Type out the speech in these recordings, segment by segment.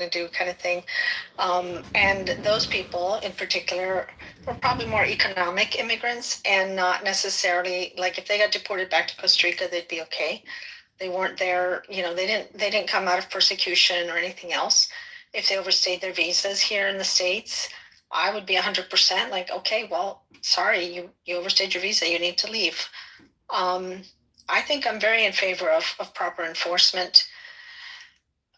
to do kind of thing. And those people in particular were probably more economic immigrants and not necessarily like if they got deported back to Costa Rica, they'd be okay. They weren't there, they didn't come out of persecution or anything else. If they overstayed their visas here in the States, I would be 100% like, okay, well, sorry, you overstayed your visa, you need to leave. I think I'm very in favor of proper enforcement.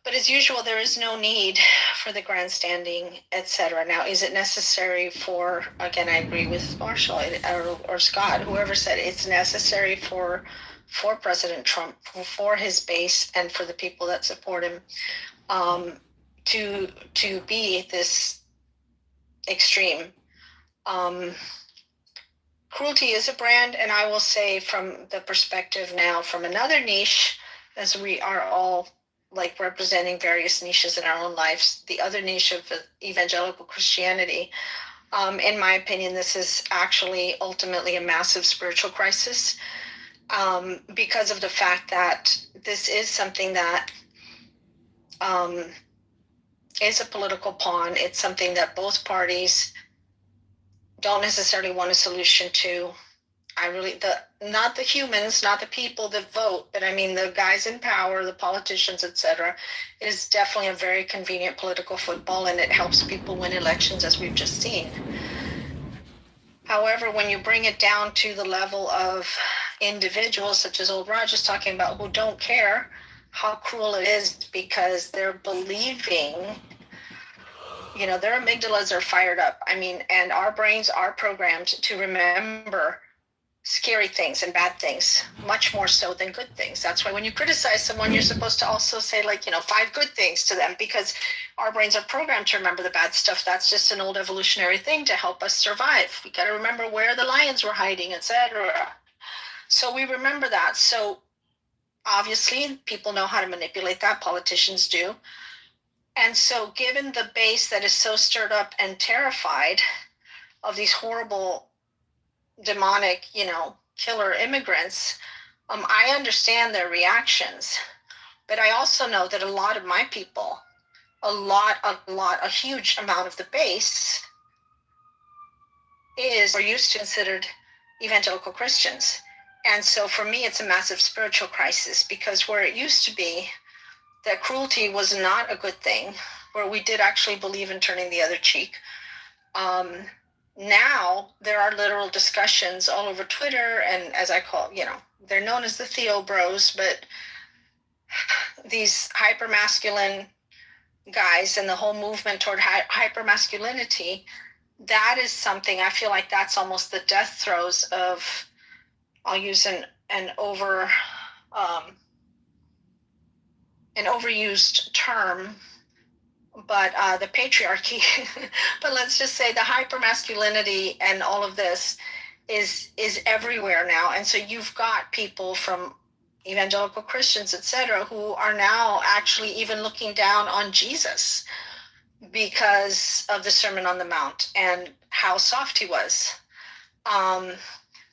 But as usual, there is no need for the grandstanding, etc. Now, is it necessary for, again, I agree with Marshall or Scott, whoever said it's necessary for President Trump, for his base, and for the people that support him, to be this extreme. Cruelty is a brand, and I will say from the perspective now from another niche, as we are all like representing various niches in our own lives, the other niche of evangelical Christianity, in my opinion, this is actually ultimately a massive spiritual crisis, because of the fact that this is something that is a political pawn. It's something that both parties don't necessarily want a solution to. Not the humans, not the people that vote, but I mean the guys in power, the politicians, etc. It is definitely a very convenient political football, and it helps people win elections, as we've just seen. However, when you bring it down to the level of individuals, such as old Roger's talking about, who don't care how cruel it is because they're believing, their amygdalas are fired up. I mean, and our brains are programmed to remember scary things and bad things much more so than good things. That's why when you criticize someone, you're supposed to also say 5 good things to them, because our brains are programmed to remember the bad stuff. That's just an old evolutionary thing to help us survive. We got to remember where the lions were hiding, etc. So we remember that. So obviously people know how to manipulate that. Politicians do. And so given the base that is so stirred up and terrified of these horrible demonic, killer immigrants, I understand their reactions, but I also know that a lot of my people, a huge amount of the base is or used to considered evangelical Christians. And so for me, it's a massive spiritual crisis, because where it used to be that cruelty was not a good thing, where we did actually believe in turning the other cheek, now there are literal discussions all over Twitter, and as I call, they're known as the Theo Bros, but these hypermasculine guys and the whole movement toward hypermasculinity, that is something I feel like that's almost the death throes of, I'll use an overused term, but the patriarchy, but let's just say the hypermasculinity and all of this is everywhere now. And so you've got people from evangelical Christians, etc., who are now actually even looking down on Jesus because of the Sermon on the Mount and how soft he was.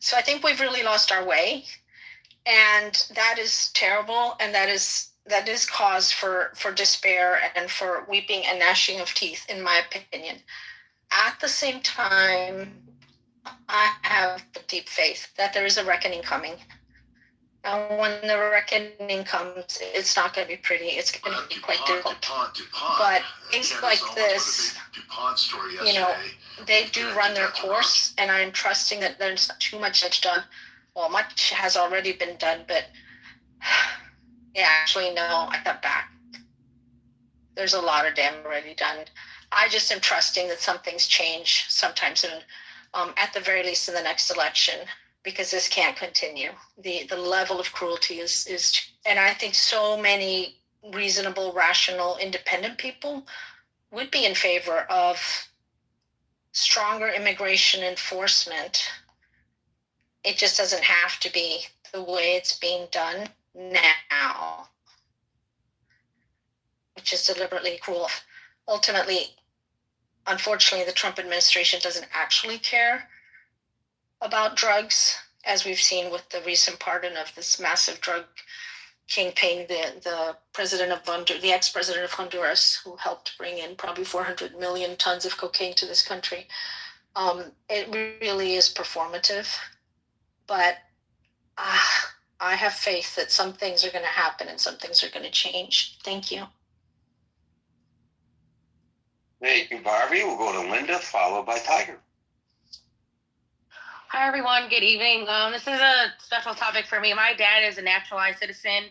So I think we've really lost our way, and that is terrible, and that is cause for despair and for weeping and gnashing of teeth, in my opinion. At the same time, I have deep faith that there is a reckoning coming. And when the reckoning comes, it's not going to be pretty. It's going to be quite difficult. But things like this, they do run their course, and I'm trusting that there's not too much that's done. Well, much has already been done, but yeah, actually, no, I cut back. There's a lot of damage already done. I just am trusting that some things change sometimes, at the very least in the next election, because this can't continue. The level of cruelty is, and I think so many reasonable, rational, independent people would be in favor of stronger immigration enforcement. It just doesn't have to be the way it's being done now, which is deliberately cruel. Ultimately, unfortunately, the Trump administration doesn't actually care about drugs, as we've seen with the recent pardon of this massive drug kingpin, the president of the ex-president of Honduras, who helped bring in probably 400 million tons of cocaine to this country. It really is performative, but I have faith that some things are going to happen and some things are going to change. Thank you. Thank you, Barbie. We'll go to Linda, followed by Tiger. Hi, everyone. Good evening. This is a special topic for me. My dad is a naturalized citizen.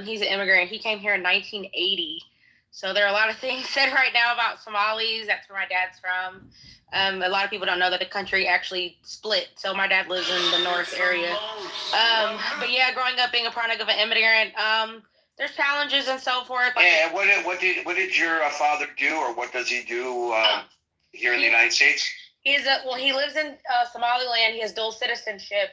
He's an immigrant. He came here in 1980. So there are a lot of things said right now about Somalis. That's where my dad's from. A lot of people don't know that the country actually split. So my dad lives in the north area. But yeah, growing up being a product of an immigrant, there's challenges and so forth. Yeah, what did your father do, or what does he do here in the United States? He lives in Somaliland. He has dual citizenship.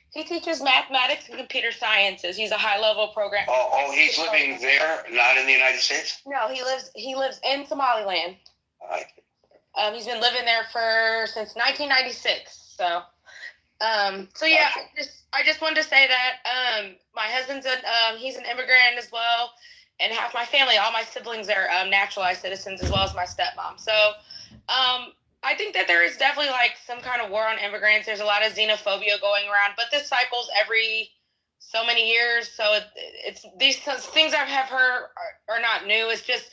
He teaches mathematics and computer sciences. He's a high-level programmer. He's living there, not in the United States? No, he lives in Somaliland. He's been living there since 1996. So yeah, I just wanted to say that my husband's he's an immigrant as well, and half my family, all my siblings are naturalized citizens, as well as my stepmom. So I think that there is definitely like some kind of war on immigrants. There's a lot of xenophobia going around, but this cycles every so many years. So it's these things I have heard are not new. It's just,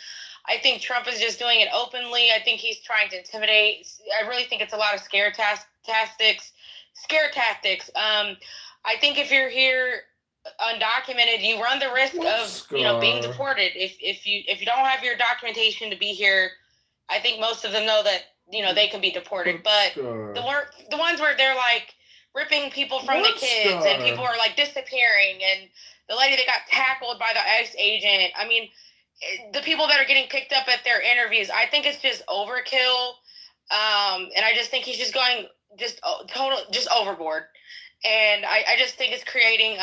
I think Trump is just doing it openly. I think he's trying to intimidate. I really think it's a lot of scare tactics. I think if you're here undocumented, you run the risk of being deported. If you don't have your documentation to be here, I think most of them know that they can be deported. But the ones where they're like ripping people from the kids and people are like disappearing, and the lady that got tackled by the ICE agent. I mean, the people that are getting picked up at their interviews, I think it's just overkill. And I just think he's just going just overboard. And I just think it's creating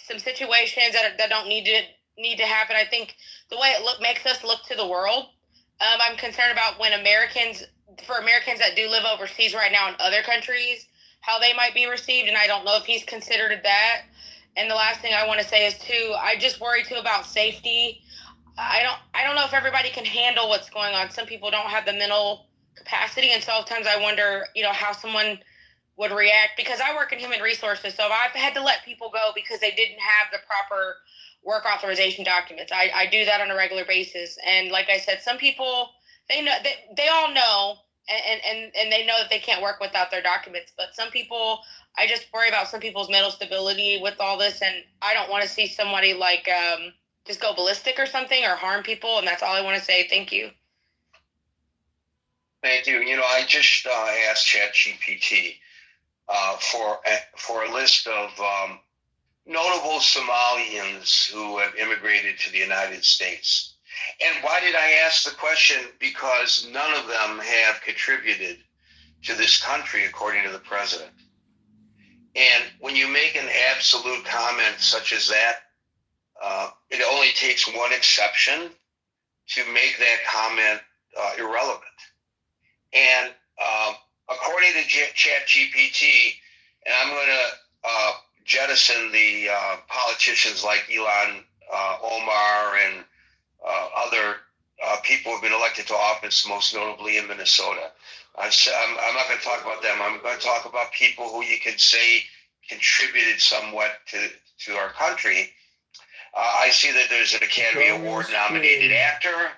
some situations that don't need to happen. I think the way it makes us look to the world. I'm concerned about for Americans that do live overseas right now in other countries, how they might be received, and I don't know if he's considered that. And the last thing I want to say is too, I just worry too about safety. I don't know if everybody can handle what's going on. Some people don't have the mental capacity, and sometimes I wonder, how someone would react, because I work in human resources, so I've had to let people go because they didn't have the proper work authorization documents. I do that on a regular basis, and like I said, some people they all know, and they know that they can't work without their documents. But some people, I just worry about some people's mental stability with all this, and I don't want to see somebody like just go ballistic or something or harm people. And that's all I want to say. Thank you. Thank you. I just asked ChatGPT for a list of notable Somalians who have immigrated to the United States. And why did I ask the question? Because none of them have contributed to this country, according to the president. And when you make an absolute comment such as that, it only takes one exception to make that comment irrelevant. And according to ChatGPT, and I'm going to jettison the politicians like Ilhan Omar and other people who have been elected to office, most notably in Minnesota. I'm not going to talk about them. I'm going to talk about people who you could say contributed somewhat to our country. I see that there's an Academy Award-nominated actor.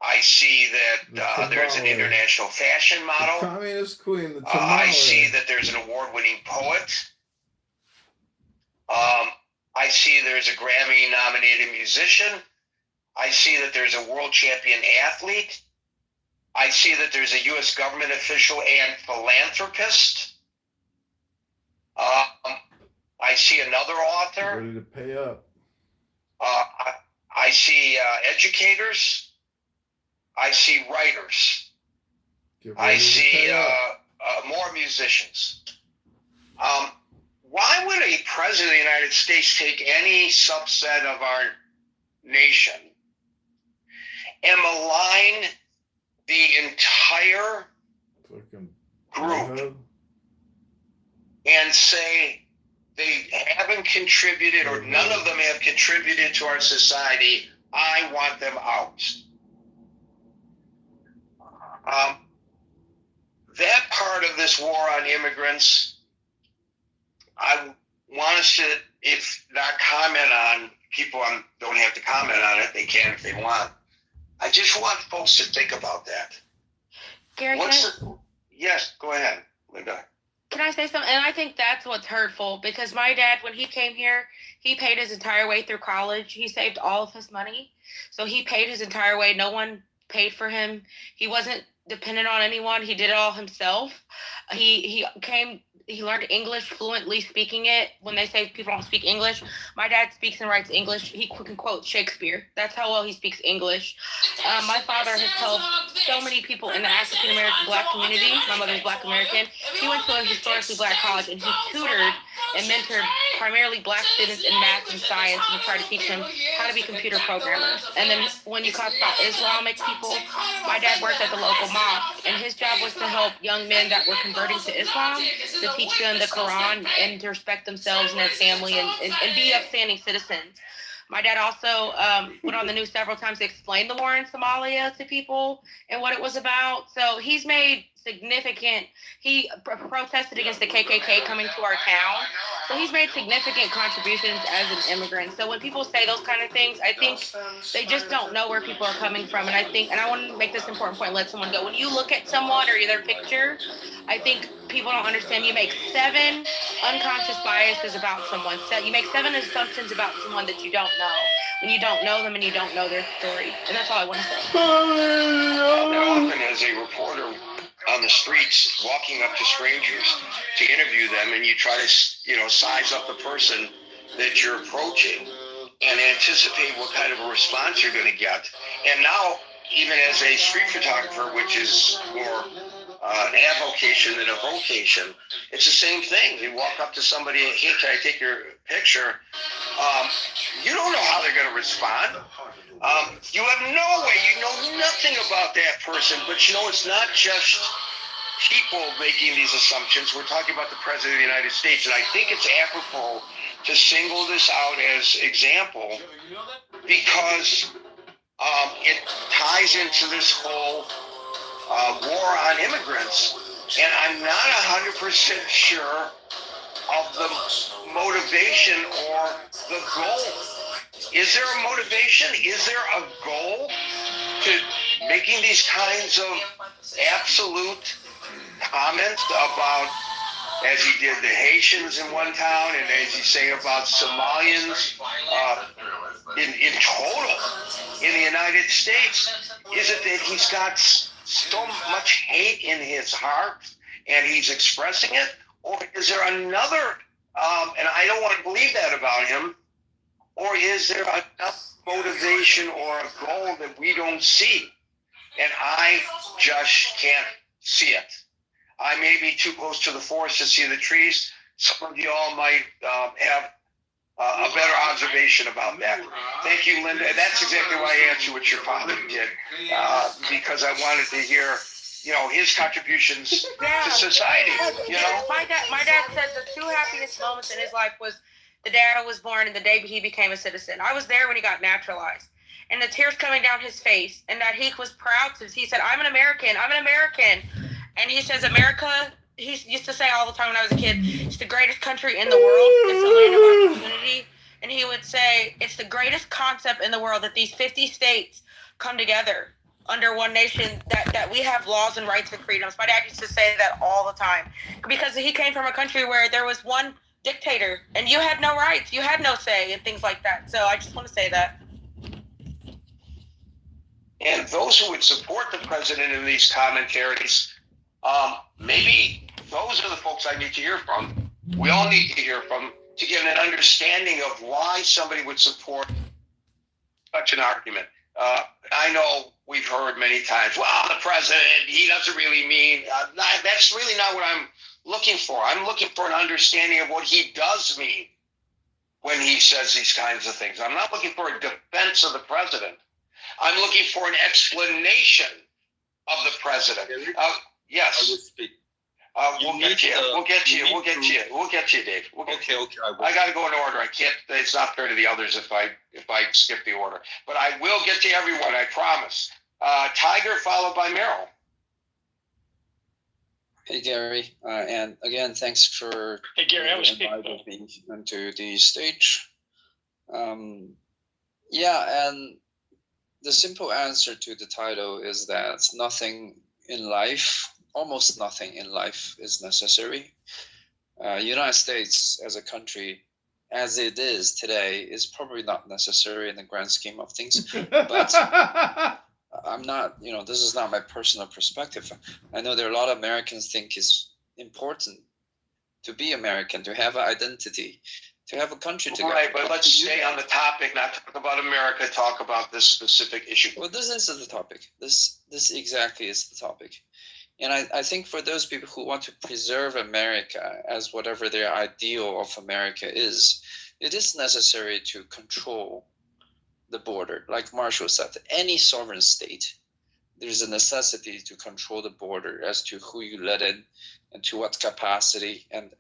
I see that there's an international fashion model. The communist queen, the I see that there's an award-winning poet. I see there's a Grammy-nominated musician. I see that there's a world champion athlete. I see that there's a U.S. government official and philanthropist. I see another author. Ready to pay up. I see educators. I see writers. I see more musicians. Why would a president of the United States take any subset of our nation and malign the entire group and say they haven't contributed, or none of them have contributed to our society. I want them out. That part of this war on immigrants, I want us to, if not comment on, people don't have to comment on it. They can if they want. I just want folks to think about that. Gary, Yes, go ahead, Linda. Can I say something? And I think that's what's hurtful, because my dad, when he came here, he paid his entire way through college. He saved all of his money. So he paid his entire way. No one paid for him. He wasn't dependent on anyone. He did it all himself. He learned English fluently, speaking it. When they say people don't speak English, my dad speaks and writes English. He can quote Shakespeare. That's how well he speaks English. My father has helped so many people in the African American Black community. My mother's Black American. He went to a historically Black college, and he tutored and mentored primarily Black students in math and science, and tried to teach them how to be computer programmers. And then when you talk about Islamic people, my dad worked at the local mosque, and his job was to help young men that were converting to Islam, to teach them the Quran and to respect themselves and their family, and be upstanding citizens. My dad also went on the news several times to explain the war in Somalia to people and what it was about. So he's made he protested against the KKK coming to our town. So he's made significant contributions as an immigrant. So when people say those kind of things, I think they just don't know where people are coming from. And I want to make this important point and let someone go. When you look at someone or their picture, I think people don't understand. You make 7 unconscious biases about someone. So you make 7 assumptions about someone that you don't know, when you don't know them and you don't know their story. And that's all I want to say. Often as a reporter on the streets, walking up to strangers to interview them, and you try to, size up the person that you're approaching and anticipate what kind of a response you're going to get. And now, even as a street photographer, which is more an avocation than a vocation, it's the same thing. You walk up to somebody, hey, can I take your picture? You don't know how they're going to respond. You have no way, you know nothing about that person, but it's not just people making these assumptions. We're talking about the President of the United States, and I think it's apropos to single this out as example, because it ties into this whole war on immigrants, and I'm not 100% sure of the motivation or the goal. Is there a motivation? Is there a goal to making these kinds of absolute comments about, as he did the Haitians in one town, and as you say about Somalians in total in the United States? Is it that he's got so much hate in his heart and he's expressing it? Or is there another, and I don't want to believe that about him, or is there enough motivation or a goal that we don't see? And I just can't see it. I may be too close to the forest to see the trees. Some of you all might have a better observation about that. Thank you, Linda. That's exactly why I asked you what your father did, because I wanted to hear, his contributions to society. My dad said the 2 happiest moments in his life was the day I was born and the day he became a citizen. I was there when he got naturalized, and the tears coming down his face, and that he was proud because he said, I'm an American. And he says, America, he used to say all the time when I was a kid, it's the greatest country in the world. It's the land of opportunity. And he would say, it's the greatest concept in the world that these 50 states come together under one nation, that we have laws and rights and freedoms. My dad used to say that all the time, because he came from a country where there was one dictator and you had no rights, you had no say, and things like that. So I just want to say that. And those who would support the president in these commentaries, maybe those are the folks I need to hear from. We all need to hear from, to get an understanding of why somebody would support such an argument. I know we've heard many times, well, the president, he doesn't really mean, that's really not what I'm looking for. I'm looking for an understanding of what he does mean when he says these kinds of things. I'm not looking for a defense of the president. I'm looking for an explanation of the president. Yes. I will speak. We'll get you. We'll get you, Dave. We'll get you. Okay, I got to go in order. I can't. It's not fair to the others if I skip the order. But I will get to everyone. I promise. Tiger, followed by Merrill. Hey Gary, and again, thanks for inviting me onto the stage. Yeah, and the simple answer to the title is that nothing in life, almost nothing in life, is necessary. United States as a country, as it is today, is probably not necessary in the grand scheme of things. But I'm not, this is not my personal perspective. I know there are a lot of Americans think it's important to be American, to have an identity, to have a country together. Right, but let's stay on the topic, not talk about America, talk about this specific issue. Well, this is the topic. This exactly is the topic. And I think for those people who want to preserve America as whatever their ideal of America is, it is necessary to control the border. Like Marshall said, any sovereign state, there's a necessity to control the border as to who you let in and to what capacity, and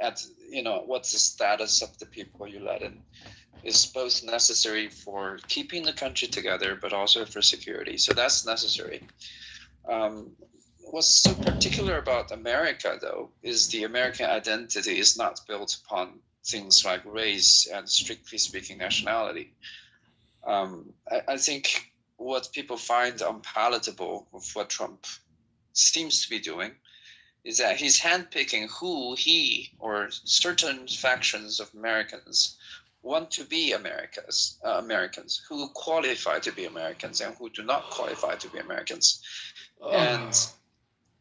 what's the status of the people you let in is both necessary for keeping the country together, but also for security. So that's necessary. What's so particular about America, though, is the American identity is not built upon things like race and, strictly speaking, nationality. I think what people find unpalatable with what Trump seems to be doing is that he's handpicking who he or certain factions of Americans want to be Americans, who qualify to be Americans and who do not qualify to be Americans. And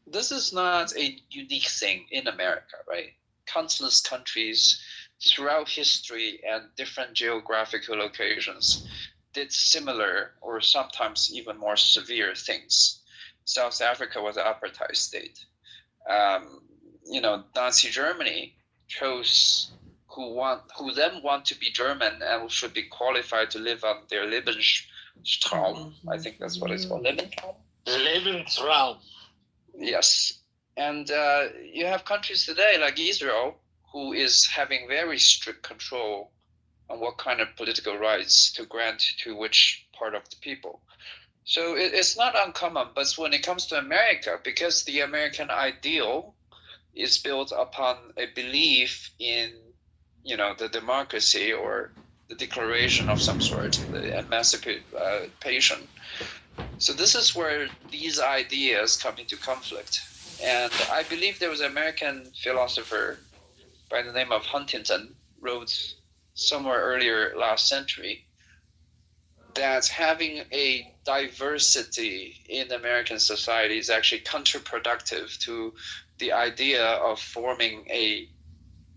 this is not a unique thing in America, right? Countless countries throughout history and different geographical locations did similar or sometimes even more severe things. South Africa was an apartheid state. Nazi Germany chose who then want to be German and should be qualified to live on their Lebensraum. I think that's what it's called, Lebensraum. Yes. And you have countries today like Israel, who is having very strict control on what kind of political rights to grant to which part of the people. So it's not uncommon, but when it comes to America, because the American ideal is built upon a belief in, the democracy or the declaration of some sort, the emancipation. So this is where these ideas come into conflict. And I believe there was an American philosopher by the name of Huntington, wrote somewhere earlier last century, that having a diversity in American society is actually counterproductive to the idea of forming a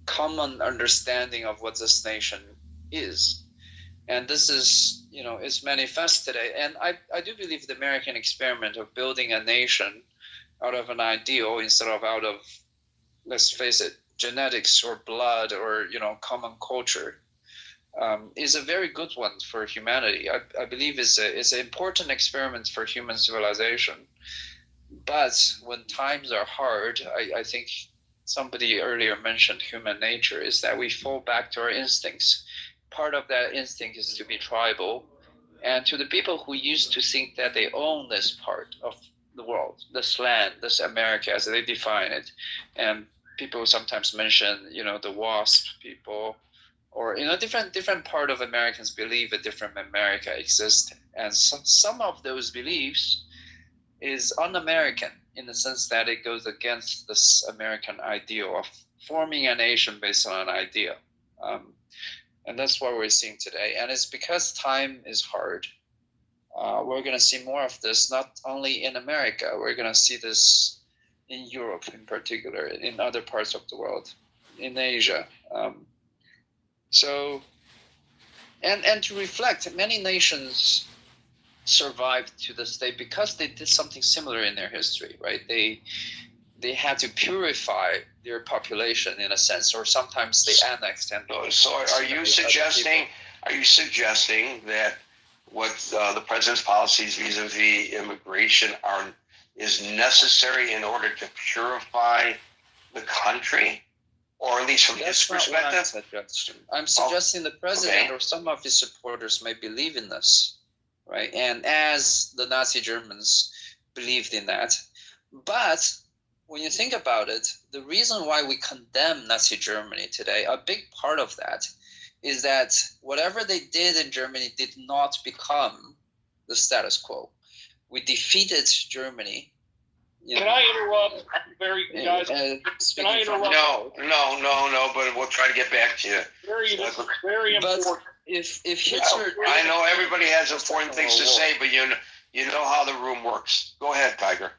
common understanding of what this nation is. And this is, is manifest today. And I do believe the American experiment of building a nation out of an ideal instead of out of, let's face it, genetics or blood or, common culture, is a very good one for humanity. I believe it's an important experiment for human civilization. But when times are hard, I think somebody earlier mentioned human nature, is that we fall back to our instincts. Part of that instinct is to be tribal. And to the people who used to think that they own this part of the world, this land, this America as they define it, and people sometimes mention, the WASP people, or different part of Americans believe a different America exists, and some of those beliefs is un-American in the sense that it goes against this American ideal of forming a nation based on an idea, and that's what we're seeing today. And it's because time is hard. We're going to see more of this, not only in America. We're going to see this in Europe, in particular, in other parts of the world, in Asia. So, and to reflect, many nations survived to this day because they did something similar in their history, right? They had to purify their population in a sense, or sometimes they annexed and. So, are you suggesting that what the president's policies vis-a-vis immigration is necessary in order to purify the country, or at least from his That's not what I'm perspective? suggesting. I'm suggesting the president okay. or some of his supporters may believe in this, right? And as the Nazi Germans believed in that. But when you think about it, the reason why we condemn Nazi Germany today, a big part of that is that whatever they did in Germany did not become the status quo. We defeated Germany. Can I interrupt? Guys, can I interrupt? No, but we'll try to get back to you. Very But important. if Hitler, I know everybody has important things to say, but you know how the room works. Go ahead, Tiger.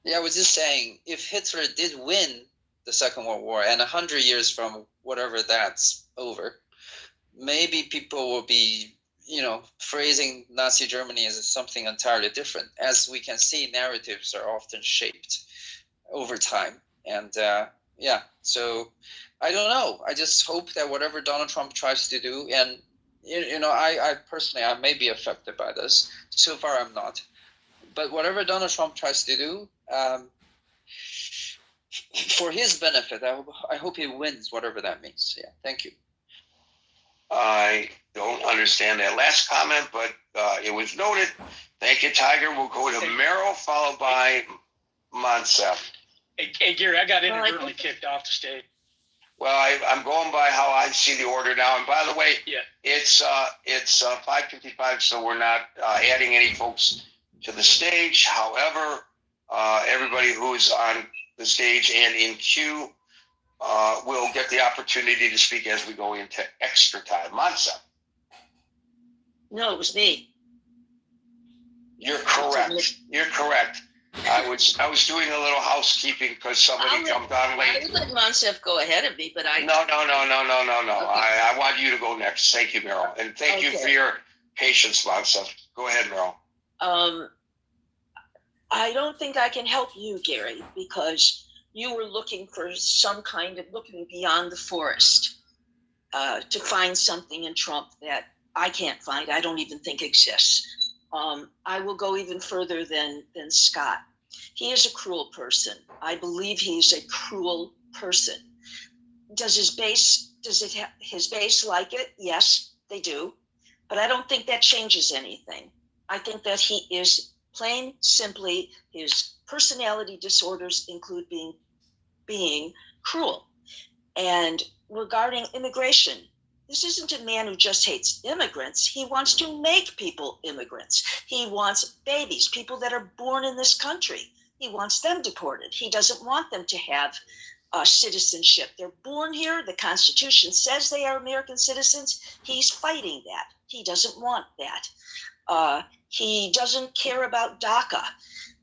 yeah, I was just saying, if Hitler did win the Second World War, and 100 years from whatever that's over, maybe people will be, phrasing Nazi Germany as something entirely different. As we can see, narratives are often shaped over time. And so I don't know. I just hope that whatever Donald Trump tries to do, and I personally, I may be affected by this. So far, I'm not. But whatever Donald Trump tries to do, for his benefit, I hope he wins, whatever that means. Yeah, thank you. I don't understand that last comment, but it was noted. Thank you, Tiger. We'll go to Merrill, followed by Monsef. Hey, Gary, I got inadvertently kicked off the stage. Well, I'm going by how I see the order now. And by the way, Yeah. it's 5:55, so we're not adding any folks to the stage. However, everybody who's on the stage and in queue will get the opportunity to speak as we go into extra time. Monsef. No, it was me. You're correct. You're correct. I was doing a little housekeeping because somebody jumped on I late. would let Monsef go ahead of me, but I. No. Okay. I want you to go next. Thank you, Meryl. And thank you for your patience, Monsef. Go ahead, Meryl. I don't think I can help you, Gary, because you were looking for some kind of looking beyond the forest to find something in Trump that I can't find. I don't even think exists. I will go even further than Scott. He is a cruel person. I believe he's a cruel person. Does his base like it? Yes, they do. But I don't think that changes anything. I think that he is plain simply, his personality disorders include being cruel. And regarding immigration, this isn't a man who just hates immigrants. He wants to make people immigrants. He wants babies, people that are born in this country. He wants them deported. He doesn't want them to have citizenship. They're born here. The Constitution says they are American citizens. He's fighting that. He doesn't want that. He doesn't care about DACA.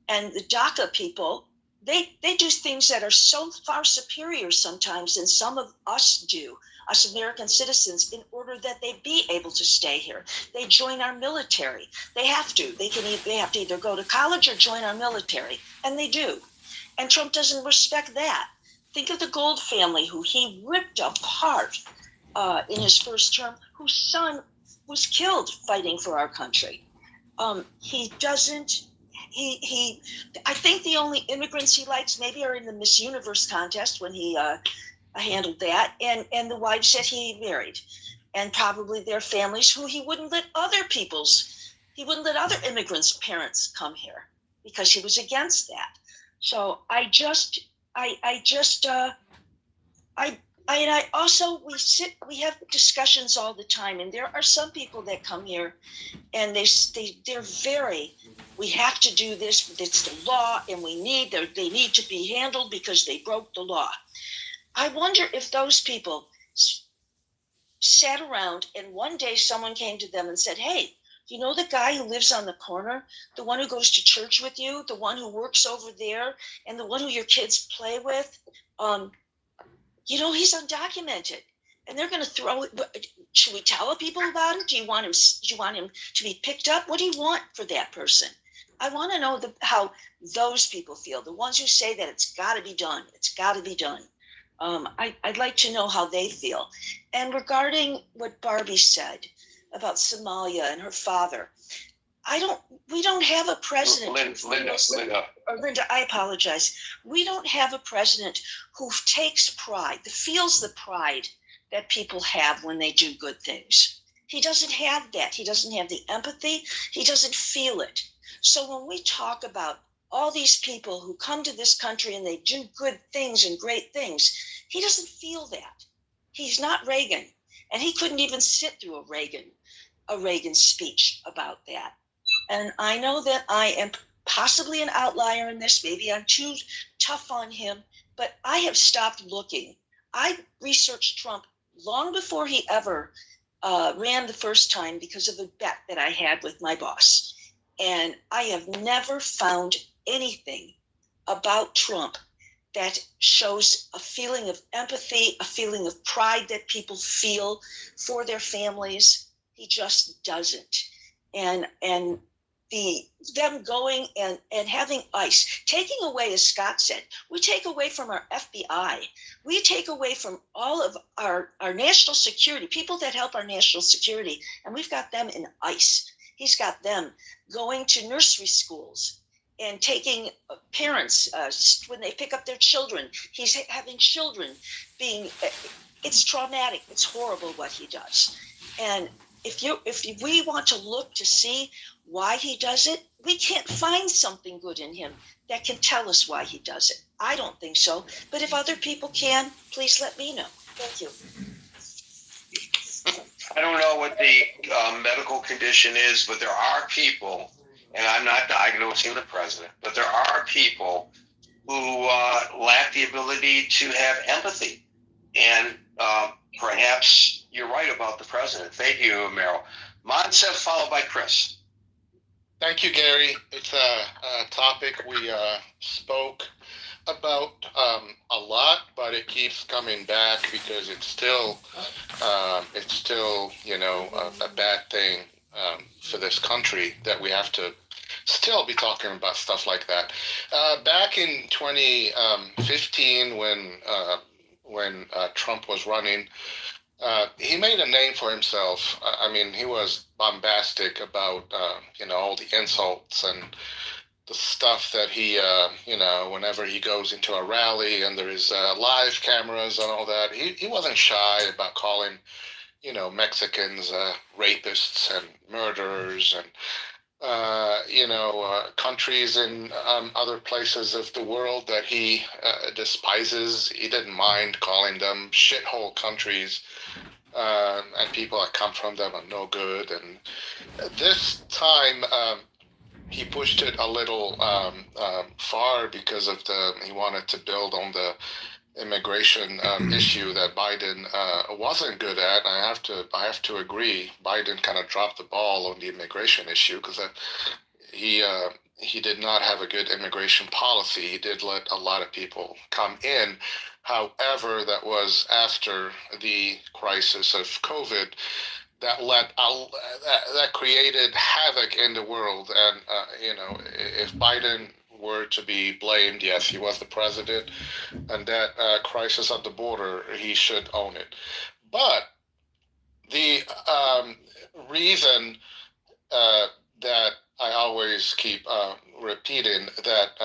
And the DACA people, they do things that are so far superior sometimes than some of us do, us American citizens, in order that they be able to stay here. They join our military. They have to. They have to either go to college or join our military, and they do. And Trump doesn't respect that. Think of the Gold family, who he ripped apart in his first term, whose son was killed fighting for our country. He doesn't. I think the only immigrants he likes maybe are in the Miss Universe contest when he handled that, and the wives that he married, and probably their families who he wouldn't let other immigrants' parents come here because he was against that. So I also, we have discussions all the time, and there are some people that come here and they're very, we have to do this, it's the law, and they need to be handled because they broke the law. I wonder if those people sat around and one day someone came to them and said, hey, you know the guy who lives on the corner, the one who goes to church with you, the one who works over there, and the one who your kids play with, he's undocumented, and they're going to throw it. Should we tell people about it? Do you want him to be picked up? What do you want for that person? I want to know how those people feel, the ones who say that it's got to be done. It's got to be done. I'd like to know how they feel. And regarding what Barbie said about Somalia and her father, we don't have a president. Linda. Or Linda, I apologize. We don't have a president who takes pride, that feels the pride that people have when they do good things. He doesn't have that. He doesn't have the empathy. He doesn't feel it. So when we talk about all these people who come to this country and they do good things and great things, he doesn't feel that. He's not Reagan, and he couldn't even sit through a Reagan speech about that. And I know that I am possibly an outlier in this. Maybe I'm too tough on him, but I have stopped looking. I researched Trump long before he ever ran the first time because of a bet that I had with my boss. And I have never found anything about Trump that shows a feeling of empathy, a feeling of pride that people feel for their families. He just doesn't. And them going and having ICE, taking away, as Scott said, we take away from our FBI. We take away from all of our national security, people that help our national security, and we've got them in ICE. He's got them going to nursery schools and taking parents when they pick up their children. He's having children being, it's traumatic. It's horrible what he does. And if we want to look to see why he does it, we can't find something good in him that can tell us why he does it. I don't think so. But if other people can, please let me know. Thank you. I don't know what the medical condition is, but there are people, and I'm not diagnosing the president, but there are people who lack the ability to have empathy. And perhaps you're right about the president. Thank you, Meryl. Moncef, followed by Chris. Thank you, Gary. It's a topic we spoke about a lot, but it keeps coming back because it's still a bad thing for this country that we have to still be talking about stuff like that. Back in 2015, when Trump was running, he made a name for himself. I mean, he was bombastic about all the insults and the stuff that he whenever he goes into a rally and there is live cameras and all that, he wasn't shy about calling Mexicans rapists and murderers, and countries in other places of the world that he despises. He didn't mind calling them shithole countries, and people that come from them are no good. And this time, he pushed it a little far because of he wanted to build on the immigration issue that Biden wasn't good at. And I have to agree, Biden kind of dropped the ball on the immigration issue because he did not have a good immigration policy. He did let a lot of people come in. However, that was after the crisis of COVID that created havoc in the world. And if Biden were to be blamed, yes, he was the president, and that crisis at the border, he should own it. But the reason that I always keep repeating that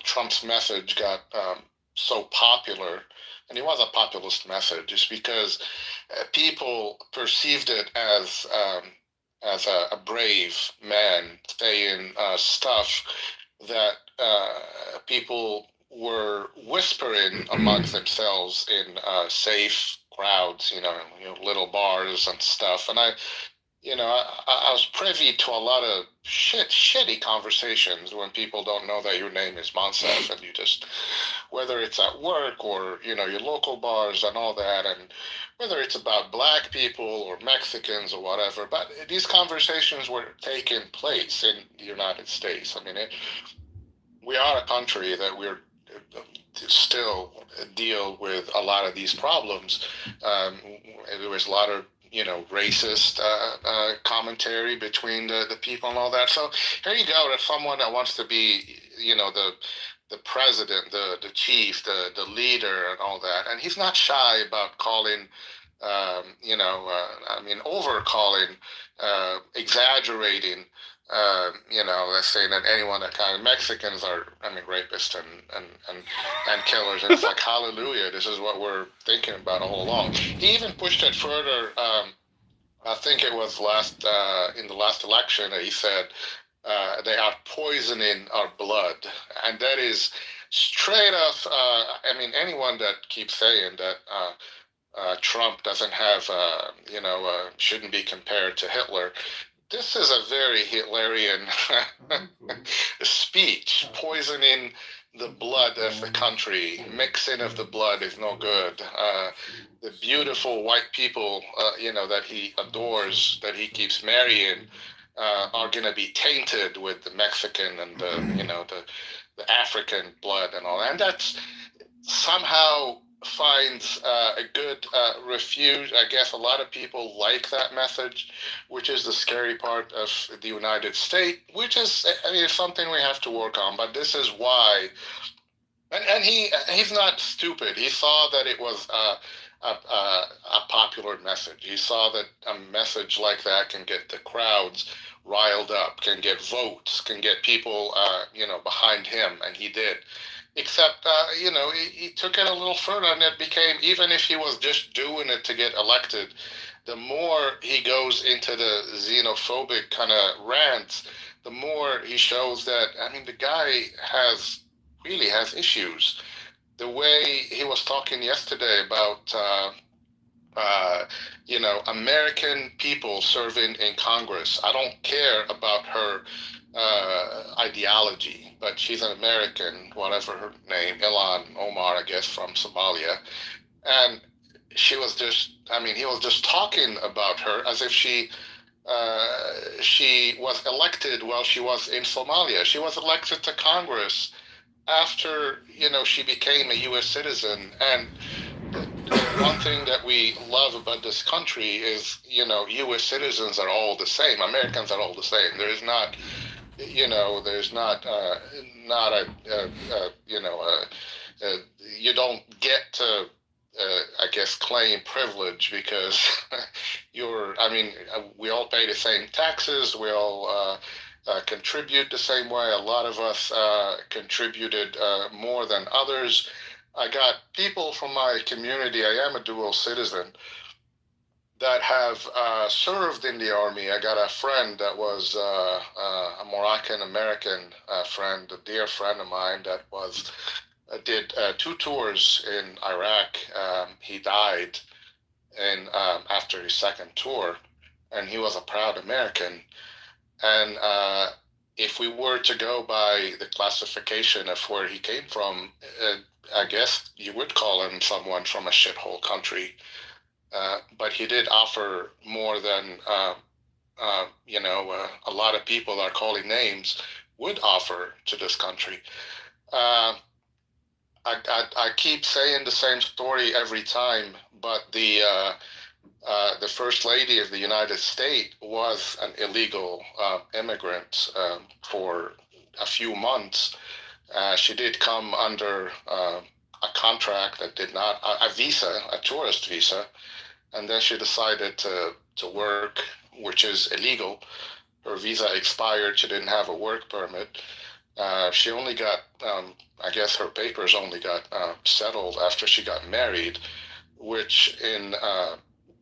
Trump's message got so popular, and it was a populist message, is because people perceived it as a brave man saying stuff that people were whispering amongst themselves in safe crowds, little bars and stuff. And I was privy to a lot of shitty conversations when people don't know that your name is Moncef, and you just, whether it's at work or, your local bars and all that, and whether it's about black people or Mexicans or whatever, but these conversations were taking place in the United States. I mean, we are a country that we're still deal with a lot of these problems. There was a lot of racist commentary between the people and all that. So here you go, to someone that wants to be, the president, the chief, the leader, and all that, and he's not shy about calling, over calling, exaggerating They're saying that anyone that kind of Mexicans are, rapists and killers. And it's like, hallelujah, this is what we're thinking about all along. He even pushed it further. I think it was in the last election, he said, they are poisoning our blood. And that is straight up, anyone that keeps saying that Trump doesn't have, shouldn't be compared to Hitler. This is a very Hitlerian speech. Poisoning the blood of the country, mixing of the blood is no good. The beautiful white people, that he adores, that he keeps marrying, are going to be tainted with the Mexican and the African blood and all that. And that's somehow finds a good refuge. I guess a lot of people like that message, which is the scary part of the United States, which is, it's something we have to work on. But this is why, and he's not stupid. He saw that it was a popular message. He saw that a message like that can get the crowds riled up, can get votes, can get people, behind him, and he did. Except, he took it a little further, and it became, even if he was just doing it to get elected, the more he goes into the xenophobic kind of rants, the more he shows that, the guy really has issues. The way he was talking yesterday about, American people serving in Congress. I don't care about her ideology, but she's an American, whatever her name, Ilhan Omar, I guess, from Somalia. And he was just talking about her as if she was elected while she was in Somalia. She was elected to Congress after, she became a U.S. citizen. And the one thing that we love about this country is, U.S. citizens are all the same. Americans are all the same. There is not, there's not you don't get to, I guess, claim privilege because we all pay the same taxes. We all contribute the same way. A lot of us contributed more than others. I got people from my community. I am a dual citizen that have served in the army. I got a friend that was a Moroccan American friend, a dear friend of mine that did 2 tours in Iraq. He died after his 2nd tour, and he was a proud American. And if we were to go by the classification of where he came from, I guess you would call him someone from a shithole country. But he did offer more than, a lot of people are calling names would offer to this country. I keep saying the same story every time, but the First Lady of the United States was an illegal immigrant for a few months. She did come under a contract that did not, a visa, a tourist visa, and then she decided to work, which is illegal. Her visa expired. She didn't have a work permit. She only got, I guess her papers only got settled after she got married, which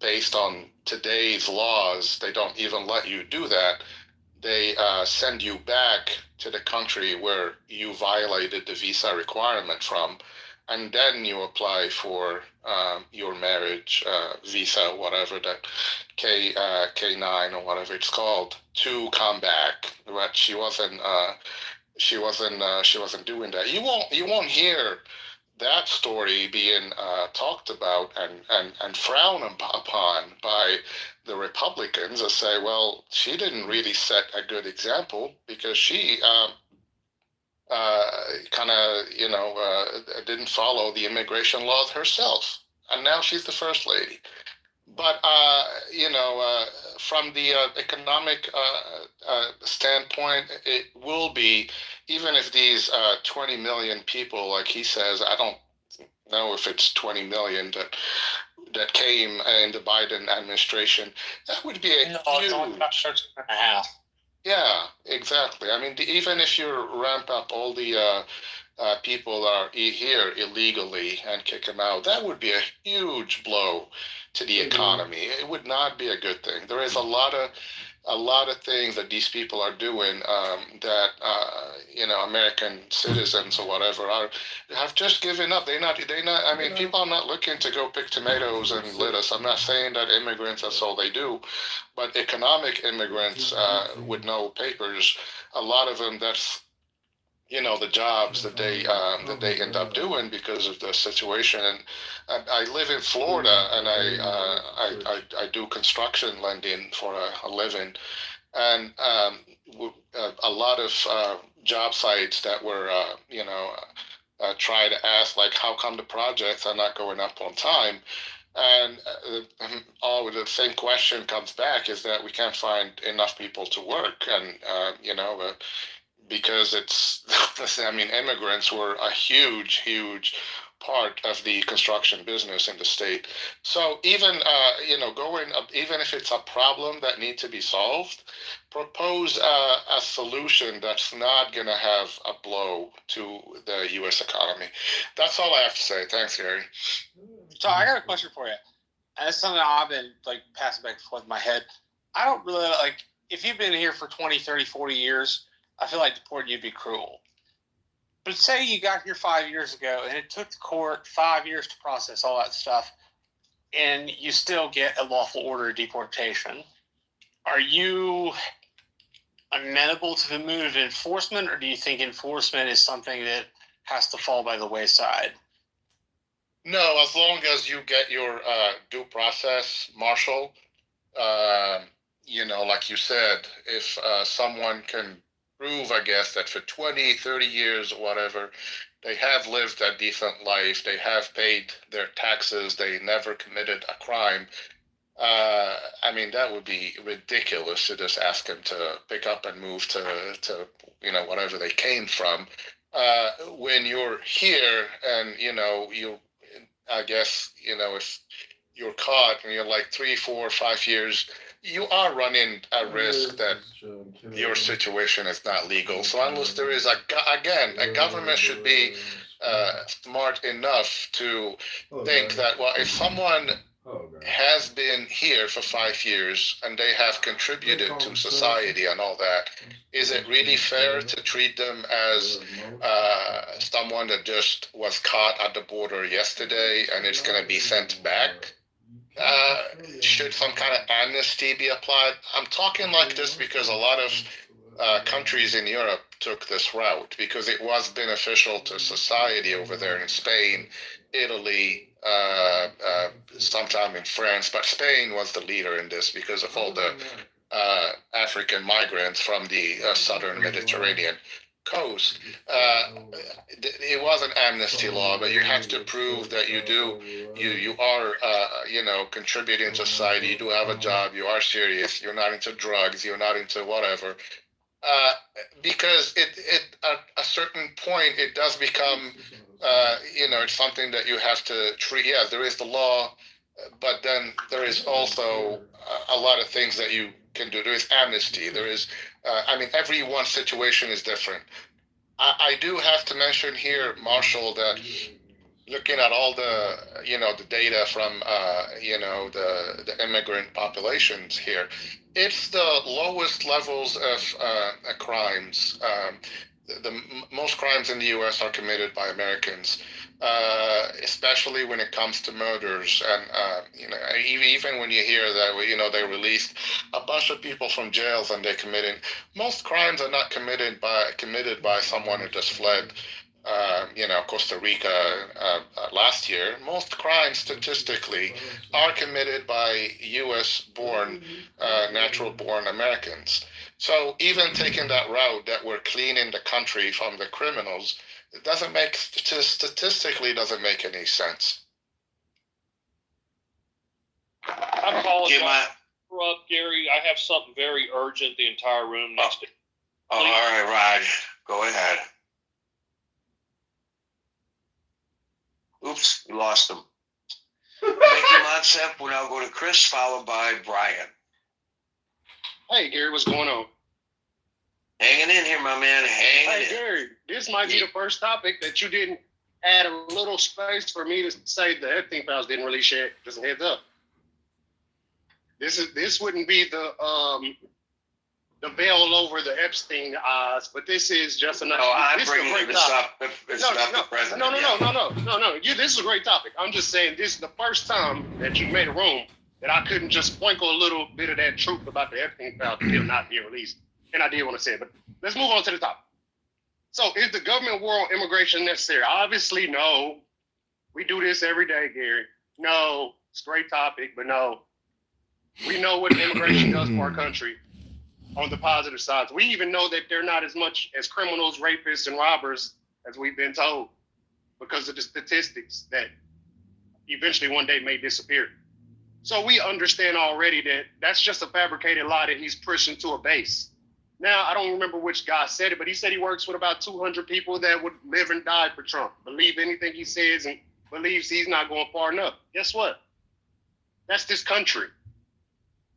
based on today's laws, they don't even let you do that. They send you back to the country where you violated the visa requirement from, and then you apply for your marriage visa, whatever that K9 or whatever it's called, to come back. But she wasn't doing that. You won't hear that story being talked about and frowned upon by the Republicans that say, well, she didn't really set a good example because she didn't follow the immigration laws herself. And now she's the First Lady. But, from the economic standpoint, it will be, even if these 20 million people, like he says, I don't know if it's 20 million that came in the Biden administration, that would be a huge... It's only about 13.5. Yeah, exactly. I mean, even if you ramp up all the people that are here illegally and kick them out, that would be a huge blow to the economy. It would not be a good thing. There is a lot of things that these people are doing that American citizens or whatever have just given up. They not. I mean, people are not looking to go pick tomatoes and lettuce. I'm not saying that immigrants, that's all they do, but economic immigrants with no papers, a lot of them, that's the jobs that they end up doing because of the situation. And I live in Florida, and I do construction lending for a living, and a lot of job sites that were try to ask, like, how come the projects are not going up on time, and all the same question comes back, is that we can't find enough people to work. And because I mean, immigrants were a huge part of the construction business in the state. So even, going up, even if it's a problem that needs to be solved, propose a solution that's not going to have a blow to the U.S. economy. That's all I have to say. Thanks, Gary. So I got a question for you. And it's something I've been passing back and forth in my head. I don't really if you've been here for 20, 30, 40 years, I feel like deporting you'd be cruel. But say you got here 5 years ago and it took the court 5 years to process all that stuff, and you still get a lawful order of deportation. Are you amenable to the move of enforcement, or do you think enforcement is something that has to fall by the wayside? No, as long as you get your due process, Marshall, like you said, if someone can prove, I guess, that for 20, 30 years or whatever, they have lived a decent life, they have paid their taxes, they never committed a crime, I mean, that would be ridiculous to just ask them to pick up and move to whatever they came from. When you're here and, I guess, if you're caught and you're like 3, 4, 5 years, you are running a risk that your situation is not legal. So unless there is a government should be smart enough to think that, well, if someone has been here for 5 years and they have contributed to society and all that, is it really fair to treat them as someone that just was caught at the border yesterday and it's going to be sent back? Should some kind of amnesty be applied? I'm talking like this because a lot of countries in Europe took this route because it was beneficial to society over there in Spain, Italy, sometime in France, but Spain was the leader in this because of all the African migrants from the southern Mediterranean coast. It was an amnesty law, but you have to prove that you are contributing to society, you do have a job, you are serious, you're not into drugs, you're not into whatever. Because at a certain point it does become it's something that you have to treat. Yeah, there is the law, but then there is also a lot of things that you can do. There is amnesty. There is, everyone's situation is different. I do have to mention here, Marshall, that looking at all the, the data from, the immigrant populations here, it's the lowest levels of crimes. The most crimes in the U.S. are committed by Americans, especially when it comes to murders. And even when you hear that, they released a bunch of people from jails and they're committing. Most crimes are not committed by someone who just fled. Costa Rica last year. Most crimes statistically are committed by U.S.-born, natural-born Americans. So even taking that route that we're cleaning the country from the criminals, it doesn't make statistically doesn't make any sense. I apologize. Interrupt, Gary. I have something very urgent. The entire room next to. Oh, all right, Raj. Go ahead. Oops, we lost him. Thank you, Monsef. We'll now go to Chris, followed by Brian. Hey, Gary, what's going on? Hanging in here, my man. Hanging Hey, in. Gary, this might be the first topic that you didn't add a little space for me to say the Epstein files didn't release yet. Just a heads up. This wouldn't be the veil over the Epstein eyes, but this is just another. No, I'm this bringing is a great this topic. up. It's not the president. No. This is a great topic. I'm just saying this is the first time that you made a room that I couldn't just sprinkle a little bit of that truth about the Epstein files still not being released. And I did want to say it, but let's move on to the topic. So is the government war on immigration necessary? Obviously, no. We do this every day, Gary. No, it's a great topic, but no. We know what immigration does for our country on the positive sides. We even know that they're not as much as criminals, rapists, and robbers as we've been told because of the statistics that eventually one day may disappear. So we understand already that that's just a fabricated lie that he's pushing to a base. Now, I don't remember which guy said it, but he said he works with about 200 people that would live and die for Trump, believe anything he says and believes he's not going far enough. Guess what? That's this country.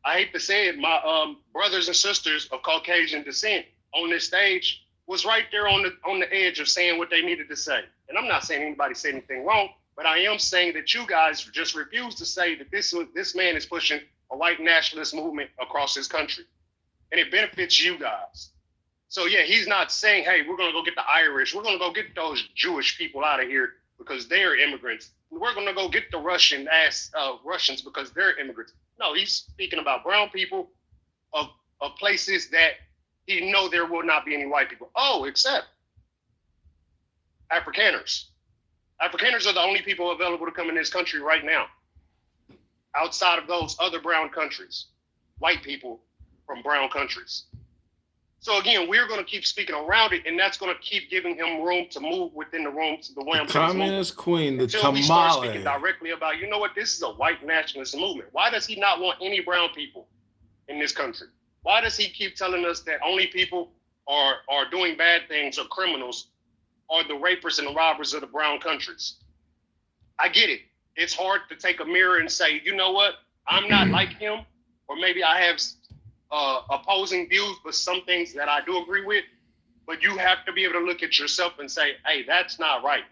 I hate to say it, my brothers and sisters of Caucasian descent on this stage was right there on the edge of saying what they needed to say. And I'm not saying anybody said anything wrong, but I am saying that you guys just refuse to say that this man is pushing a white nationalist movement across this country. And it benefits you guys. So yeah, he's not saying, hey, we're going to go get the Irish. We're going to go get those Jewish people out of here because they're immigrants. We're going to go get the Russians because they're immigrants. No, he's speaking about brown people of places that he know there will not be any white people. Oh, except Afrikaners. Afrikaners are the only people available to come in this country right now. Outside of those other brown countries, white people from brown countries. So again, we're going to keep speaking around it, and that's going to keep giving him room to move within the room to the realm. Communist queen, the until we start speaking tamale. directly about, you know what, this is a white nationalist movement. Why does he not want any brown people in this country? Why does he keep telling us that only people are doing bad things or criminals are the rapists and the robbers of the brown countries? I get it. It's hard to take a mirror and say, you know what, I'm not like him, or maybe I have opposing views, but some things that I do agree with. But you have to be able to look at yourself and say, hey, that's not right.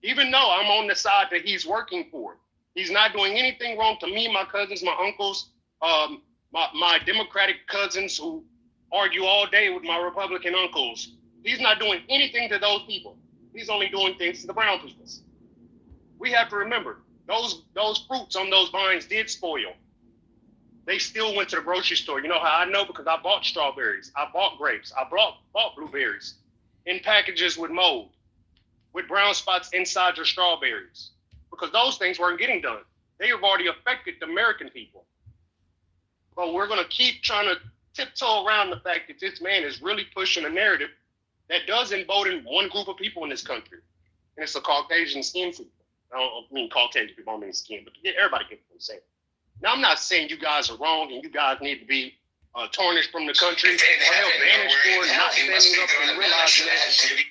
Even though I'm on the side that he's working for. He's not doing anything wrong to me, my cousins, my uncles, my Democratic cousins who argue all day with my Republican uncles. He's not doing anything to those people. He's only doing things to the brown people. We have to remember, those fruits on those vines did spoil. They still went to the grocery store. You know how I know? Because I bought strawberries. I bought grapes. I bought blueberries in packages with mold, with brown spots inside your strawberries, because those things weren't getting done. They have already affected the American people. But we're going to keep trying to tiptoe around the fact that this man is really pushing a narrative that does embolden one group of people in this country. And it's the Caucasian skin people. I don't mean Caucasian people, I don't mean skin, but everybody gets what I'm saying. Now, I'm not saying you guys are wrong and you guys need to be tarnished from the country or held banished for not standing up and realizing that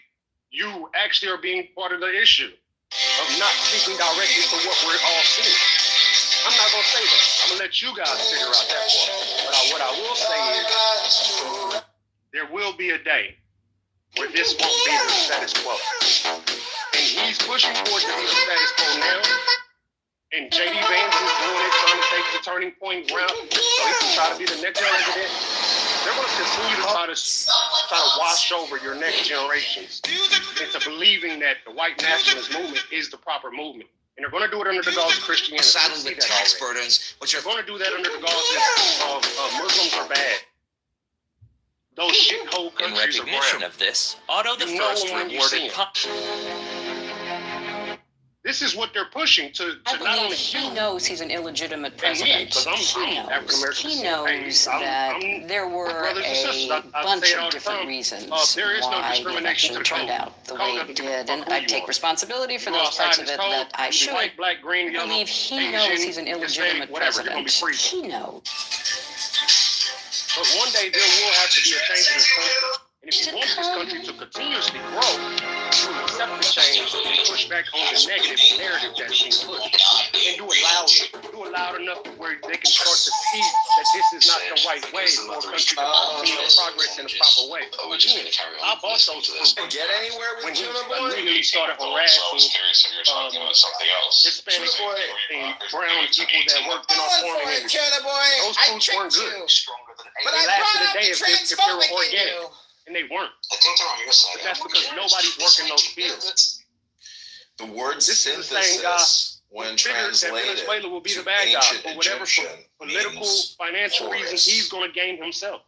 you actually are being part of the issue of not speaking directly to what we're all seeing. I'm not going to say that. I'm going to let you guys figure out that part. But what I will say is there will be a day where this won't be the status quo. And he's pushing for it to be the status quo now. And J.D. Vance is doing it, trying to take the turning point around so he can try to be the next president. They're going to continue to try to wash over your next generations into believing that the white nationalist movement is the proper movement. And they're going to do it under the guise of Christianity. Saddled with tax burdens, which are they're going to do that under the guise of Muslims are bad. Those shithole in countries are recognition brown. of this. Otto the You know First when you see rewarded. This is what they're pushing to I not only believe he you, knows he's an illegitimate and me, president. because I'm African American. He knows that there were a bunch of different reasons there is no why the discrimination election to the turned code. out the Code way it doesn't give a did, fuck and who I you take are. responsibility for You those outside parts of this it code, that I you be should. white, black, green, I yellow, believe he Asian, knows he's an Hispanic, illegitimate whatever, you're gonna be president. free. He knows. But one day there will have to be a change in this country. And if you want this country to continuously grow, to accept the change and push back on the negative narrative that's being pushed. And do it loudly. Do it loud enough where they can start to see that this is not the right way for a country to continue to progress in a proper way. Again, I bought those fruits. Get anywhere with When he Tuna Boy? immediately started harassing Hispanic and brown people that worked in our farming industry. Tuna Boy. Those I fruits weren't tricked good. you. But They I lasted brought a up day the if they were transphobic in organic, you. and they weren't. I think they're on your side. But that's because nobody's working those fields. The word This is the same guy synthesis, when figures that translated Venezuela will be to the bad guy ancient for whatever Egyptian, political, means financial reasons forest. he's going to gain himself.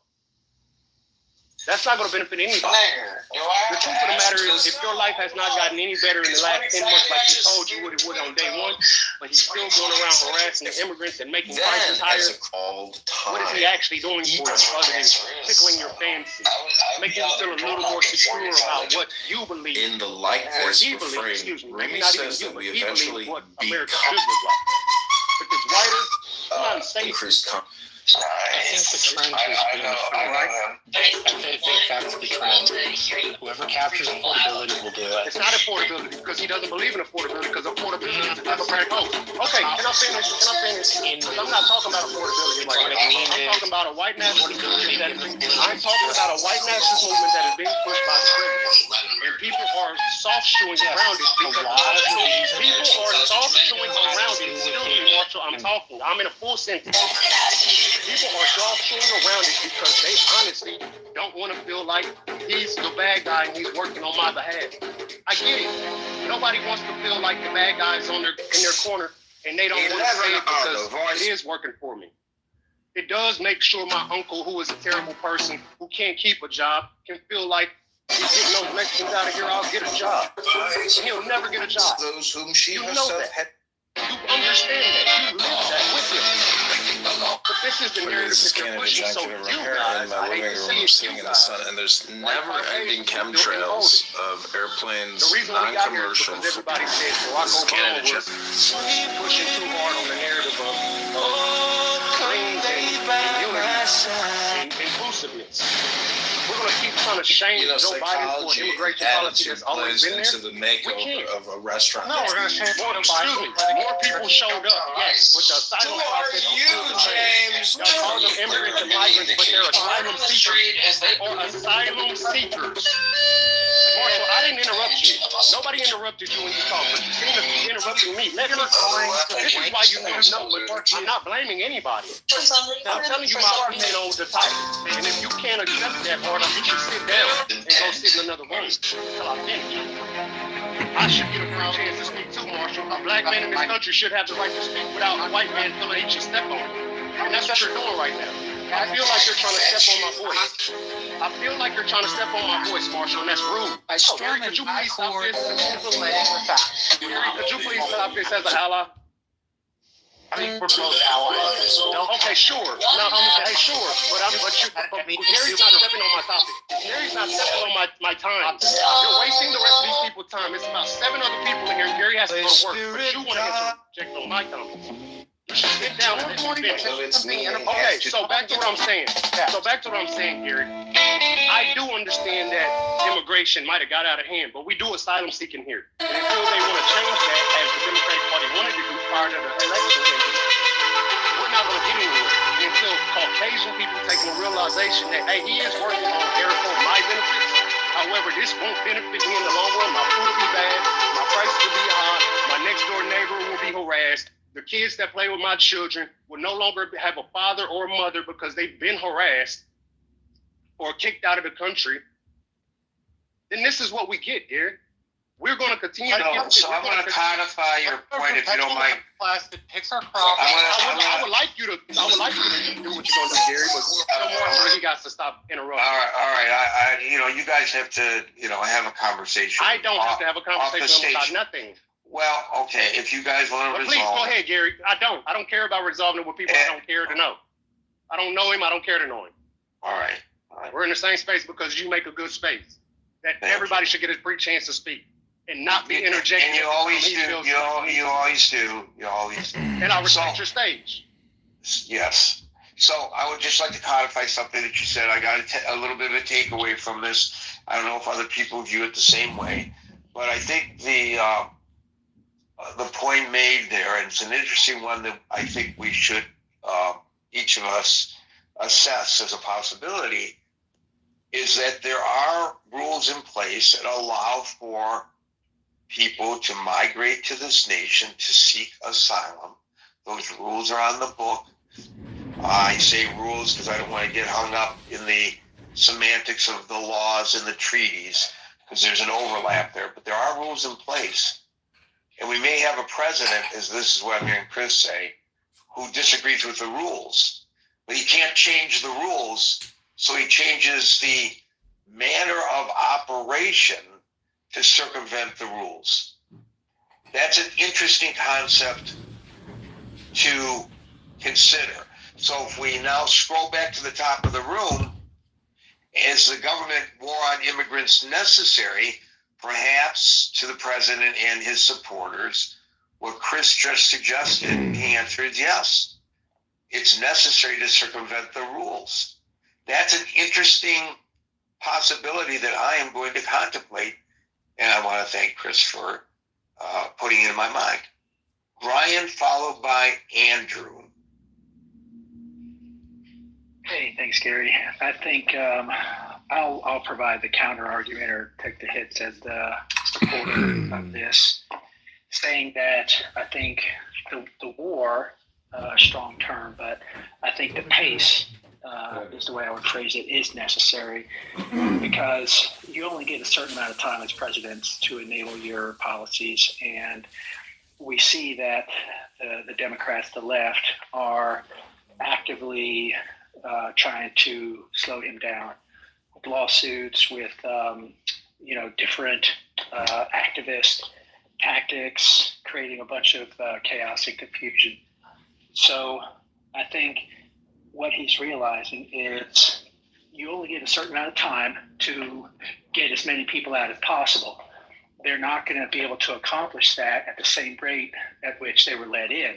That's not going to benefit anybody. The truth of the matter is, if your life has not gotten any better in the last 10 months, like he told you what it would on day one, but he's still going around harassing the immigrants and making prices higher, all the time. what is he actually doing for you other than tickling your fancy, making you feel a little more secure about what you believe, In the or likeness he of believes, frame, excuse me, Remy maybe not even says you, that but we he eventually believes what become America should look like. If it's whiter, come on, say increased I think the trend has been I think that's the trend. Whoever captures affordability will do it. it's not affordability because he doesn't believe in affordability because affordability is a Democratic hoax. Okay, can I finish? Because I'm not talking about affordability right now. I'm talking about a white nationalist movement that is being, I'm talking about a white nationalist movement that is being pushed by the president. And people are soft-shoeing around it because people are soft-shoeing around it. Excuse me, Marshall, I'm talking. I'm in a full sentence. People are soft-shoeing around it because they honestly don't want to feel like he's the bad guy and he's working on my behalf. I get it. Nobody wants to feel like the bad guy's in their corner and they don't want to say it because it is working for me. It does make sure my uncle, who is a terrible person, who can't keep a job, can feel like he's getting those Mexicans out of here, I'll get a job. And he'll never get a job. Those whom she You know herself that. had. You understand that. You live that with him. But this is the narrative This is that they're Canada pushing. So Jacket you in guys, my I living hate to room, see it, sitting you in the guys, sun, and there's never-ending chemtrails of airplanes, the reason we got here is non-commercial. because everybody said Barack Obama was pushing too hard on the narrative of clean and unity and inclusiveness. We're going to keep trying to shame Joe Biden for an immigration policy that's always been there. Into the makeover of a restaurant. No, we're going to shame more people showed up, yes, with the asylum process. James? Y'all call them immigrants and migrants, but they're asylum seekers. They are asylum seekers. Marshall, I didn't interrupt you. Nobody interrupted you when you talked, but you seem to be interrupting me. Let me explain. This is why you need to know, but I'm not blaming anybody. I'm telling you my opinion on the topic. And if you can't accept that part, you should sit down and go sit in another room until I finish. I should get a free chance to speak too, Marshall. A black man in this country should have the right to speak without a white man feeling he should step on it. And that's what you're doing right now. I feel like you're trying to step on my voice. I feel like you're trying to step on my voice, Marshall, and that's rude. Gary, could you please stop this? Gary, could you please stop this as a ally? I think we're both allies. Okay, sure. No, sure. But Gary's not stepping on my topic. Gary's not stepping on my time. You're wasting the rest of these people's time. It's about 7 other people in here. Gary has to go to work, but you want to interject on my comments. You should sit down and finish. Okay, so back to what I'm saying. Gary. I do understand that immigration might have got out of hand, but we do asylum seeking here. And until they want to change that, as the Democratic Party wanted to do prior to the election, we're not going to get anywhere. And until Caucasian people take a realization that, hey, he is working on air for my benefits. However, this won't benefit me in the long run. My food will be bad. My prices will be high. My next door neighbor will be harassed. The kids that play with my children will no longer have a father or a mother because they've been harassed or kicked out of the country. Then this is what we get, Gary. We're going to continue to get So I'm going to codify your point if you don't mind. Plastic picks our crop. I would like you to do what you're going to do, Gary, but he got to stop interrupting. All right. You guys have to, have a conversation. I don't have to have a conversation about nothing. Well, okay, if you guys want to resolve. Please go ahead, Gary. I don't care about resolving it with people I don't care to know. I don't know him. I don't care to know him. All right. We're in the same space because you make a good space. That everybody should get a free chance to speak and not be interjected. And you always do. You always do. And I respect your stage. Yes. So I would just like to codify something that you said. I got a little bit of a takeaway from this. I don't know if other people view it the same way. But I think the point made there, and it's an interesting one that I think we should each of us assess as a possibility, is that there are rules in place that allow for people to migrate to this nation to seek asylum. Those rules are on the book. I say rules because I don't want to get hung up in the semantics of the laws and the treaties, because there's an overlap there. But there are rules in place. And we may have a president, as this is what I'm hearing Chris say, who disagrees with the rules. But he can't change the rules, so he changes the manner of operation to circumvent the rules. That's an interesting concept to consider. So if we now scroll back to the top of the room, is the government war on immigrants necessary? Perhaps to the president and his supporters, what Chris just suggested, the answer is yes. It's necessary to circumvent the rules. That's an interesting possibility that I am going to contemplate, and I want to thank Chris for putting it in my mind. Brian, followed by Andrew. Hey, thanks, Gary. I think I'll provide the counter argument or take the hits as the supporter of this, saying that I think the war, strong term, but I think the pace is the way I would phrase it, is necessary, because you only get a certain amount of time as president to enable your policies, and we see that the Democrats, the left, are actively trying to slow him down with lawsuits, with different activist tactics, creating a bunch of chaos and confusion. So I think what he's realizing is you only get a certain amount of time to get as many people out as possible. They're not going to be able to accomplish that at the same rate at which they were let in.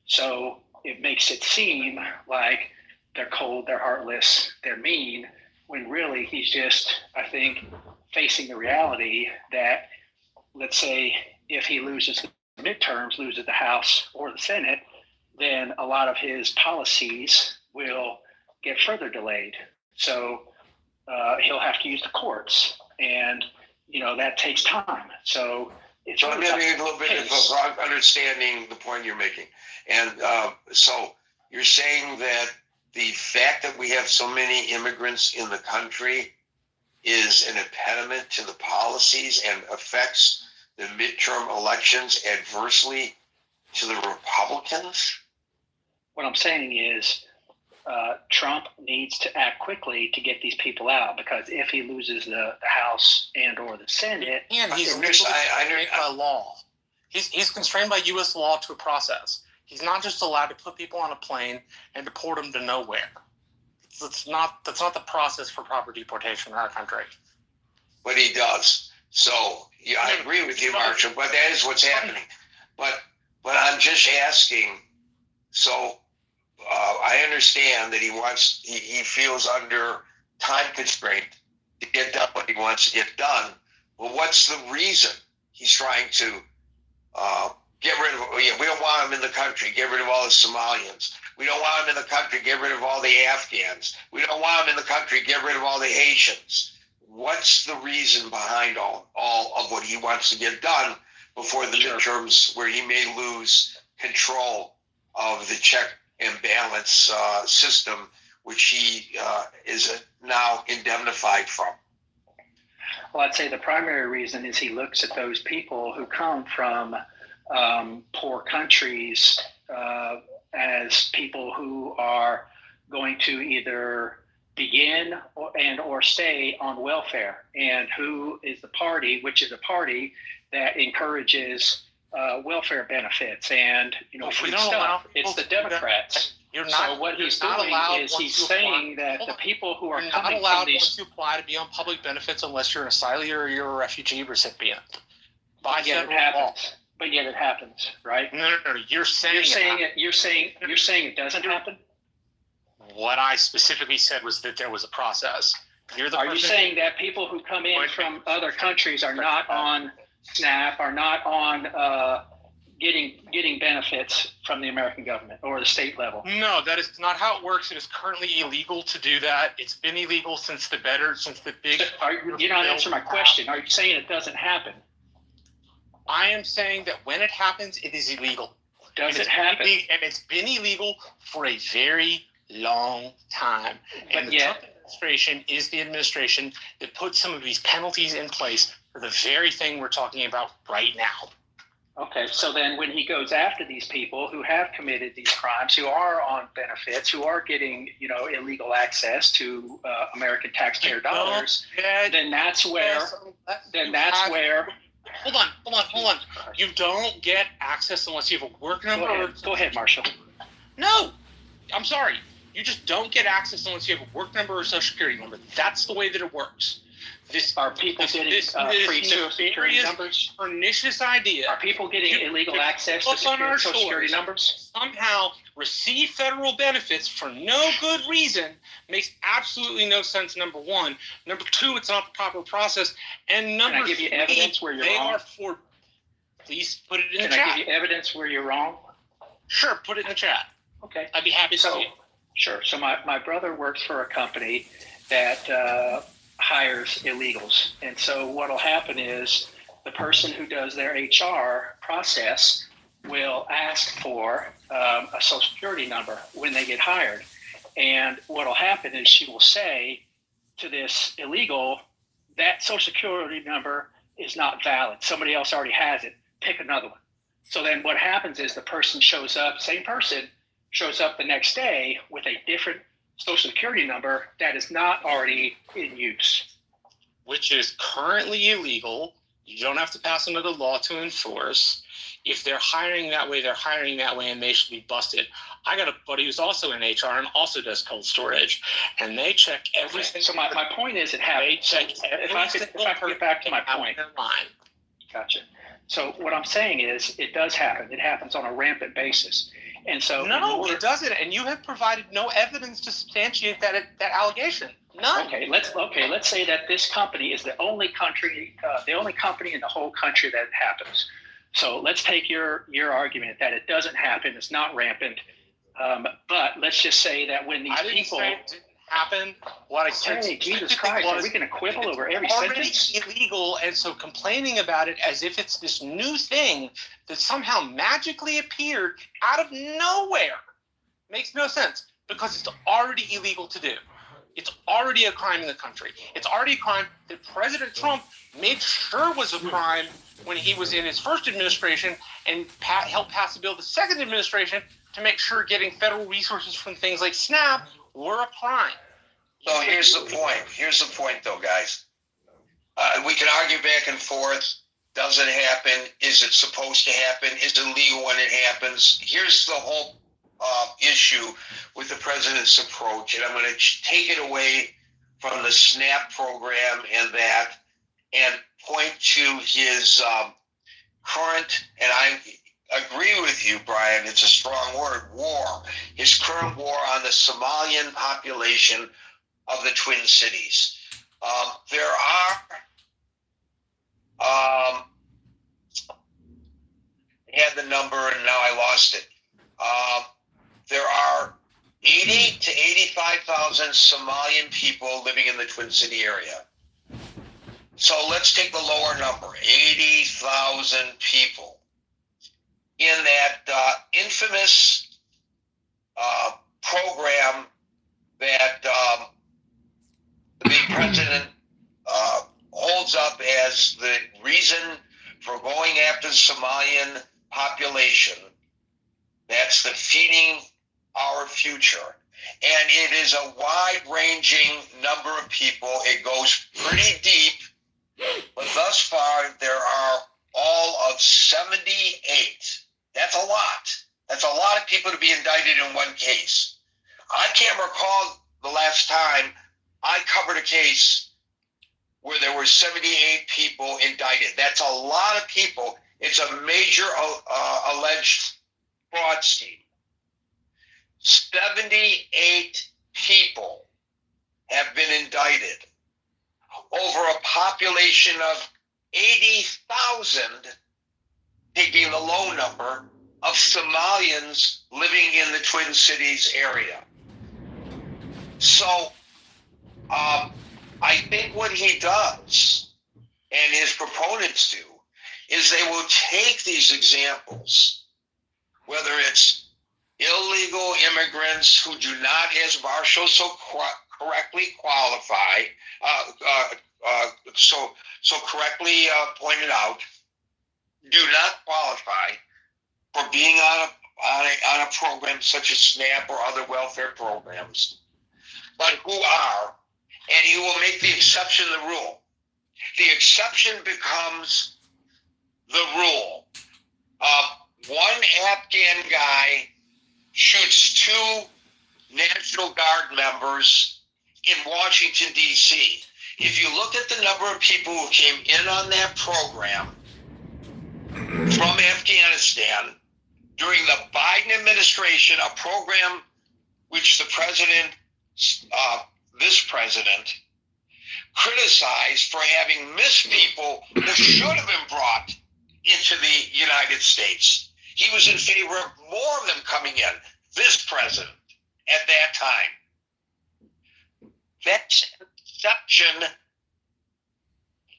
So it makes it seem like they're cold, they're heartless, they're mean, when really he's just, I think, facing the reality that, let's say, if he loses the midterms, loses the House or the Senate, then a lot of his policies will get further delayed. So he'll have to use the courts, and that takes time. So it's so I'm getting a little bit of understanding the point you're making, and so you're saying that the fact that we have so many immigrants in the country is an impediment to the policies and affects the midterm elections adversely to the Republicans? What I'm saying is Trump needs to act quickly to get these people out, because if he loses the House and or the Senate, and he's constrained by law. He's constrained by U.S. law to a process. He's not just allowed to put people on a plane and deport them to nowhere. That's not the process for proper deportation in our country. But he does. So yeah, I agree with you, Marshall. But that is what's happening. But I'm just asking. So I understand that he feels under time constraint to get done what he wants to get done. Well, what's the reason he's trying to get rid of? We don't want him in the country. Get rid of all the Somalians. We don't want him in the country. Get rid of all the Afghans. We don't want him in the country. Get rid of all the Haitians. What's the reason behind all of what he wants to get done before the midterms, where he may lose control of the check and balance system, which he is now indemnified from? Well, I'd say the primary reason is he looks at those people who come from poor countries as people who are going to either begin or stay on welfare, and who is the party, which is a party that encourages welfare benefits and free stuff. It's the Democrats. So what he's doing is he's saying that the people who are not coming allowed from these, once you apply to be on public benefits unless you're an asylee or you're a refugee recipient by federal law. But yet it happens, right? No. You're saying it doesn't happen. What I specifically said was that there was a process. Are you saying that people who come in from other countries are not on SNAP are not on getting benefits from the American government or the state level. No, that is not how it works. It is currently illegal to do that. It's been illegal since the big. You're not answering my question. Are you saying it doesn't happen? I am saying that when it happens, it is illegal. Does it happen? And it's been illegal for a very long time. And the Trump administration is the administration that put some of these penalties in place for the very thing we're talking about right now. Okay, so then when he goes after these people who have committed these crimes, who are on benefits, who are getting, illegal access to American taxpayer dollars, then that's where. Hold on. You don't get access unless you have a work number. Go ahead, Marshall. No, I'm sorry. You just don't get access unless you have a work number or a social security number. That's the way that it works. Are people getting free social security numbers? Pernicious idea. Are people getting illegal access to social security numbers? Somehow receive federal benefits for no good reason makes absolutely no sense. Number one. Number two, it's not the proper process. And number Can I give you evidence where you're wrong? Please put it in the chat. Can I give you evidence where you're wrong? Sure, put it in the chat. Okay. I'd be happy to see it. Sure. So my brother works for a company that hires illegals. And so what will happen is the person who does their HR process will ask for a social security number when they get hired. And what will happen is she will say to this illegal, that social security number is not valid. Somebody else already has it. Pick another one. So then what happens is the person shows up, same person, shows up the next day with a different social security number that is not already in use. Which is currently illegal. You don't have to pass another law to enforce. If they're hiring that way, they're hiring that way, and they should be busted. I got a buddy who's also in HR and also does cold storage, and they check every single. So my point is, it happens. If I could get back to my point. Gotcha. So what I'm saying is, it does happen. It happens on a rampant basis. And so no, it doesn't. And you have provided no evidence to substantiate that allegation. None. Okay, let's say that this company is the only company in the whole country that happens. So let's take your argument that it doesn't happen, it's not rampant. But let's just say that when these people it didn't happen, what I said, Jesus Christ, are we going to quibble over every sentence? It's already illegal, and so complaining about it as if it's this new thing that somehow magically appeared out of nowhere makes no sense, because it's already illegal to do. It's already a crime in the country. It's already a crime that President Trump made sure was a crime when he was in his first administration, and helped pass a bill the second administration to make sure getting federal resources from things like SNAP were a crime. So here's the point, though, guys. We can argue back and forth. Does it happen? Is it supposed to happen? Is it illegal when it happens? Here's the whole issue with the president's approach, and I'm going to take it away from the SNAP program and point to his current, and I agree with you, Brian, it's a strong word, war. His current war on the Somalian population of the Twin Cities. There are, I had the number and now I lost it. There are 80 to 85,000 Somalian people living in the Twin City area. So let's take the lower number, 80,000 people. In that infamous program that the president holds up as the reason for going after the Somalian population, that's the Feeding Our Future. And it is a wide-ranging number of people. It goes pretty deep, but thus far there are all of 78. That's a lot. That's a lot of people to be indicted in one case. I can't recall the last time I covered a case where there were 78 people indicted. That's a lot of people. It's a major alleged fraud scheme. 78 people have been indicted over a population of 80,000. taking the low number, of Somalians living in the Twin Cities area. So I think what he does, and his proponents do, is they will take these examples, whether it's illegal immigrants who do not, as Marshall so correctly correctly pointed out, do not qualify for being on a program such as SNAP or other welfare programs, but who are, and he will make the exception the rule. The exception becomes the rule. One Afghan guy shoots 2 National Guard members in Washington, D.C. If you look at the number of people who came in on that program from Afghanistan during the Biden administration, a program which the president, this president, criticized for having missed people who should have been brought into the United States. He was in favor of more of them coming in, this president, at that time. That's an exception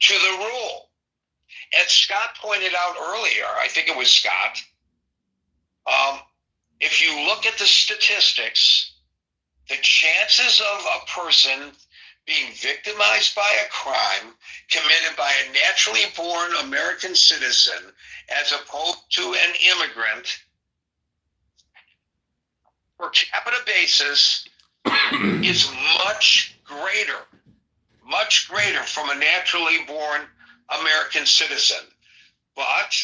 to the rule. As Scott pointed out earlier, I think it was Scott, if you look at the statistics, the chances of a person being victimized by a crime committed by a naturally born American citizen as opposed to an immigrant, per capita basis, is much greater from a naturally born American citizen. But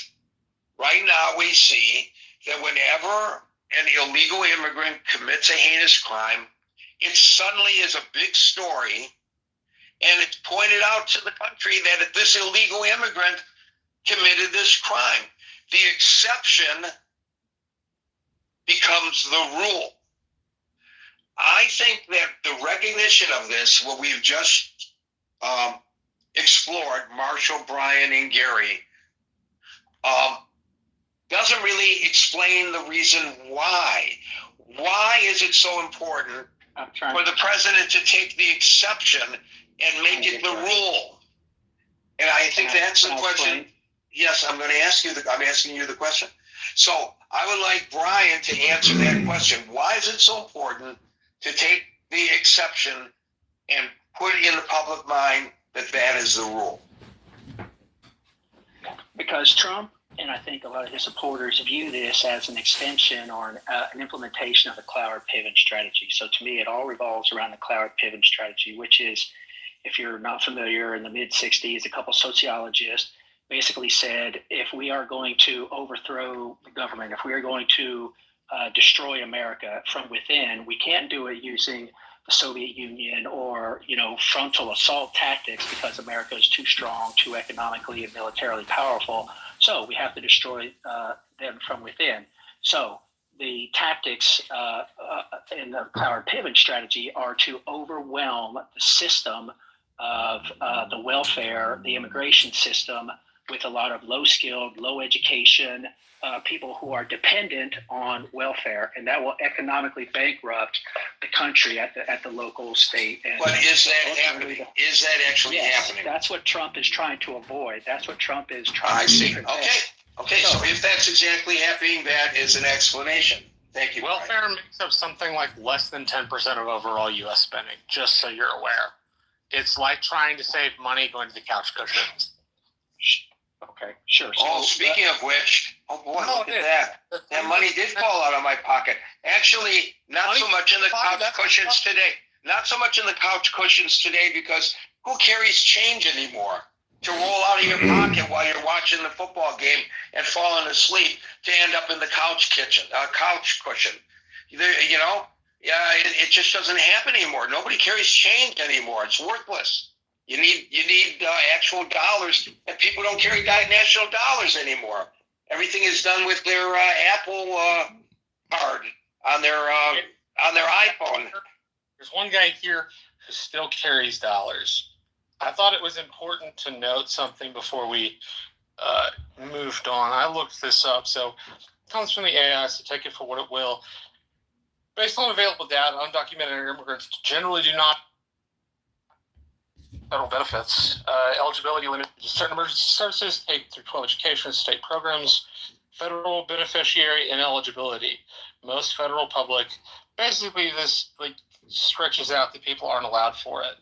right now we see that whenever an illegal immigrant commits a heinous crime, it suddenly is a big story, and it's pointed out to the country that this illegal immigrant committed this crime. The exception becomes the rule. I think that the recognition of this, what we've just explored, Marshall, Brian, and Gary, doesn't really explain the reason why. Why is it so important for the president to take the exception and make it the rule? And I think that's the question. Yes, I'm asking you the question. So I would like Brian to answer that question. Why is it so important to take the exception and put it in the public mind that that is the rule? Because Trump, and I think a lot of his supporters, view this as an extension or an implementation of the Cloward-Piven strategy. So to me, it all revolves around the Cloward-Piven strategy, which is, if you're not familiar, in the mid-'60s, a couple sociologists basically said, if we are going to overthrow the government, if we are going to destroy America from within, we can't do it using the Soviet Union or, frontal assault tactics, because America is too strong, too economically and militarily powerful. So we have to destroy them from within. So the tactics in the Cloward-Piven strategy are to overwhelm the system of the welfare, the immigration system, with a lot of low-skilled, low-education people who are dependent on welfare, and that will economically bankrupt the country at the local, state, and. But is that happening? Is that actually happening? That's what Trump is trying to avoid. That's what Trump is trying to. I see. Okay. So if that's exactly happening, that is an explanation. Thank you. Welfare makes up something like less than 10% of overall U.S. spending. Just so you're aware, it's like trying to save money going to the couch cushions. Okay, sure. So, speaking of which, look at that. That money did fall out of my pocket. Actually, not so much in the couch cushions today. Not so much in the couch cushions today, because who carries change anymore to roll out of your pocket while you're watching the football game and falling asleep to end up in the couch cushion? It just doesn't happen anymore. Nobody carries change anymore. It's worthless. You need actual dollars, and people don't carry national dollars anymore. Everything is done with their Apple card on their iPhone. There's one guy here who still carries dollars. I thought it was important to note something before we moved on. I looked this up, so it comes from the AI, so take it for what it will. Based on available data, undocumented immigrants generally do not federal benefits. Eligibility limited to certain emergency services, K through 12 education, state programs, federal beneficiary ineligibility. Most federal public, basically this stretches out that people aren't allowed for it.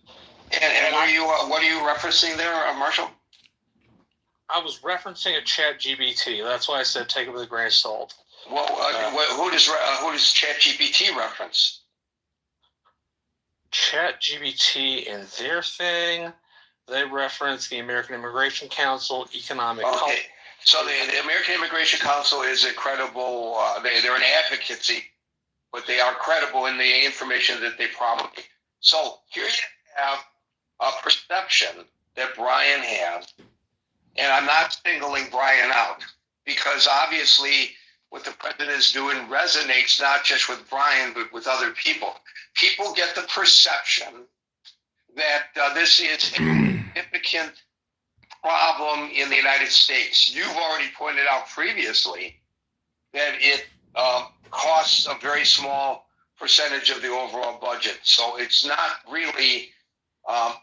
And what are you referencing there, Marshall? I was referencing a ChatGPT. That's why I said take it with a grain of salt. Well, who does ChatGPT reference? ChatGPT in their thing, they reference the American Immigration Council, economic. Okay, so the American Immigration Council is a credible. They're an advocacy, but they are credible in the information that they promulgate. So here you have a perception that Brian has, and I'm not singling Brian out because obviously what the president is doing resonates not just with Brian, but with other people. People get the perception that this is a significant problem in the United States. You've already pointed out previously that it costs a very small percentage of the overall budget. So it's not really,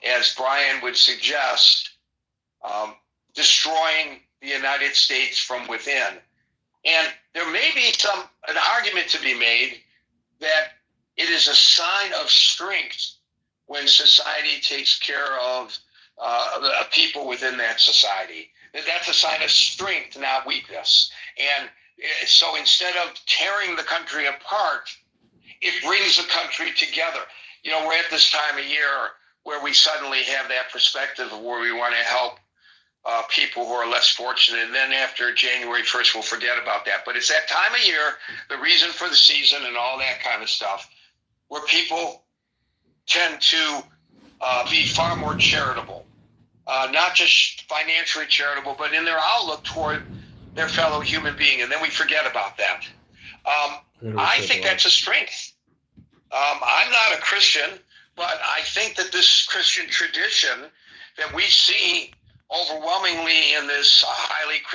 as Brian would suggest, destroying the United States from within. And there may be an argument to be made that it is a sign of strength when society takes care of the people within that society. That's a sign of strength, not weakness. And so instead of tearing the country apart, it brings the country together. You know, we're at this time of year where we suddenly have that perspective of where we want to help people who are less fortunate. And then after January 1st, we'll forget about that. But it's that time of year, the reason for the season and all that kind of stuff, where people tend to be far more charitable. Not just financially charitable, but in their outlook toward their fellow human being. And then we forget about that. I think that's a strength. I'm not a Christian, but I think that this Christian tradition that we see overwhelmingly in this highly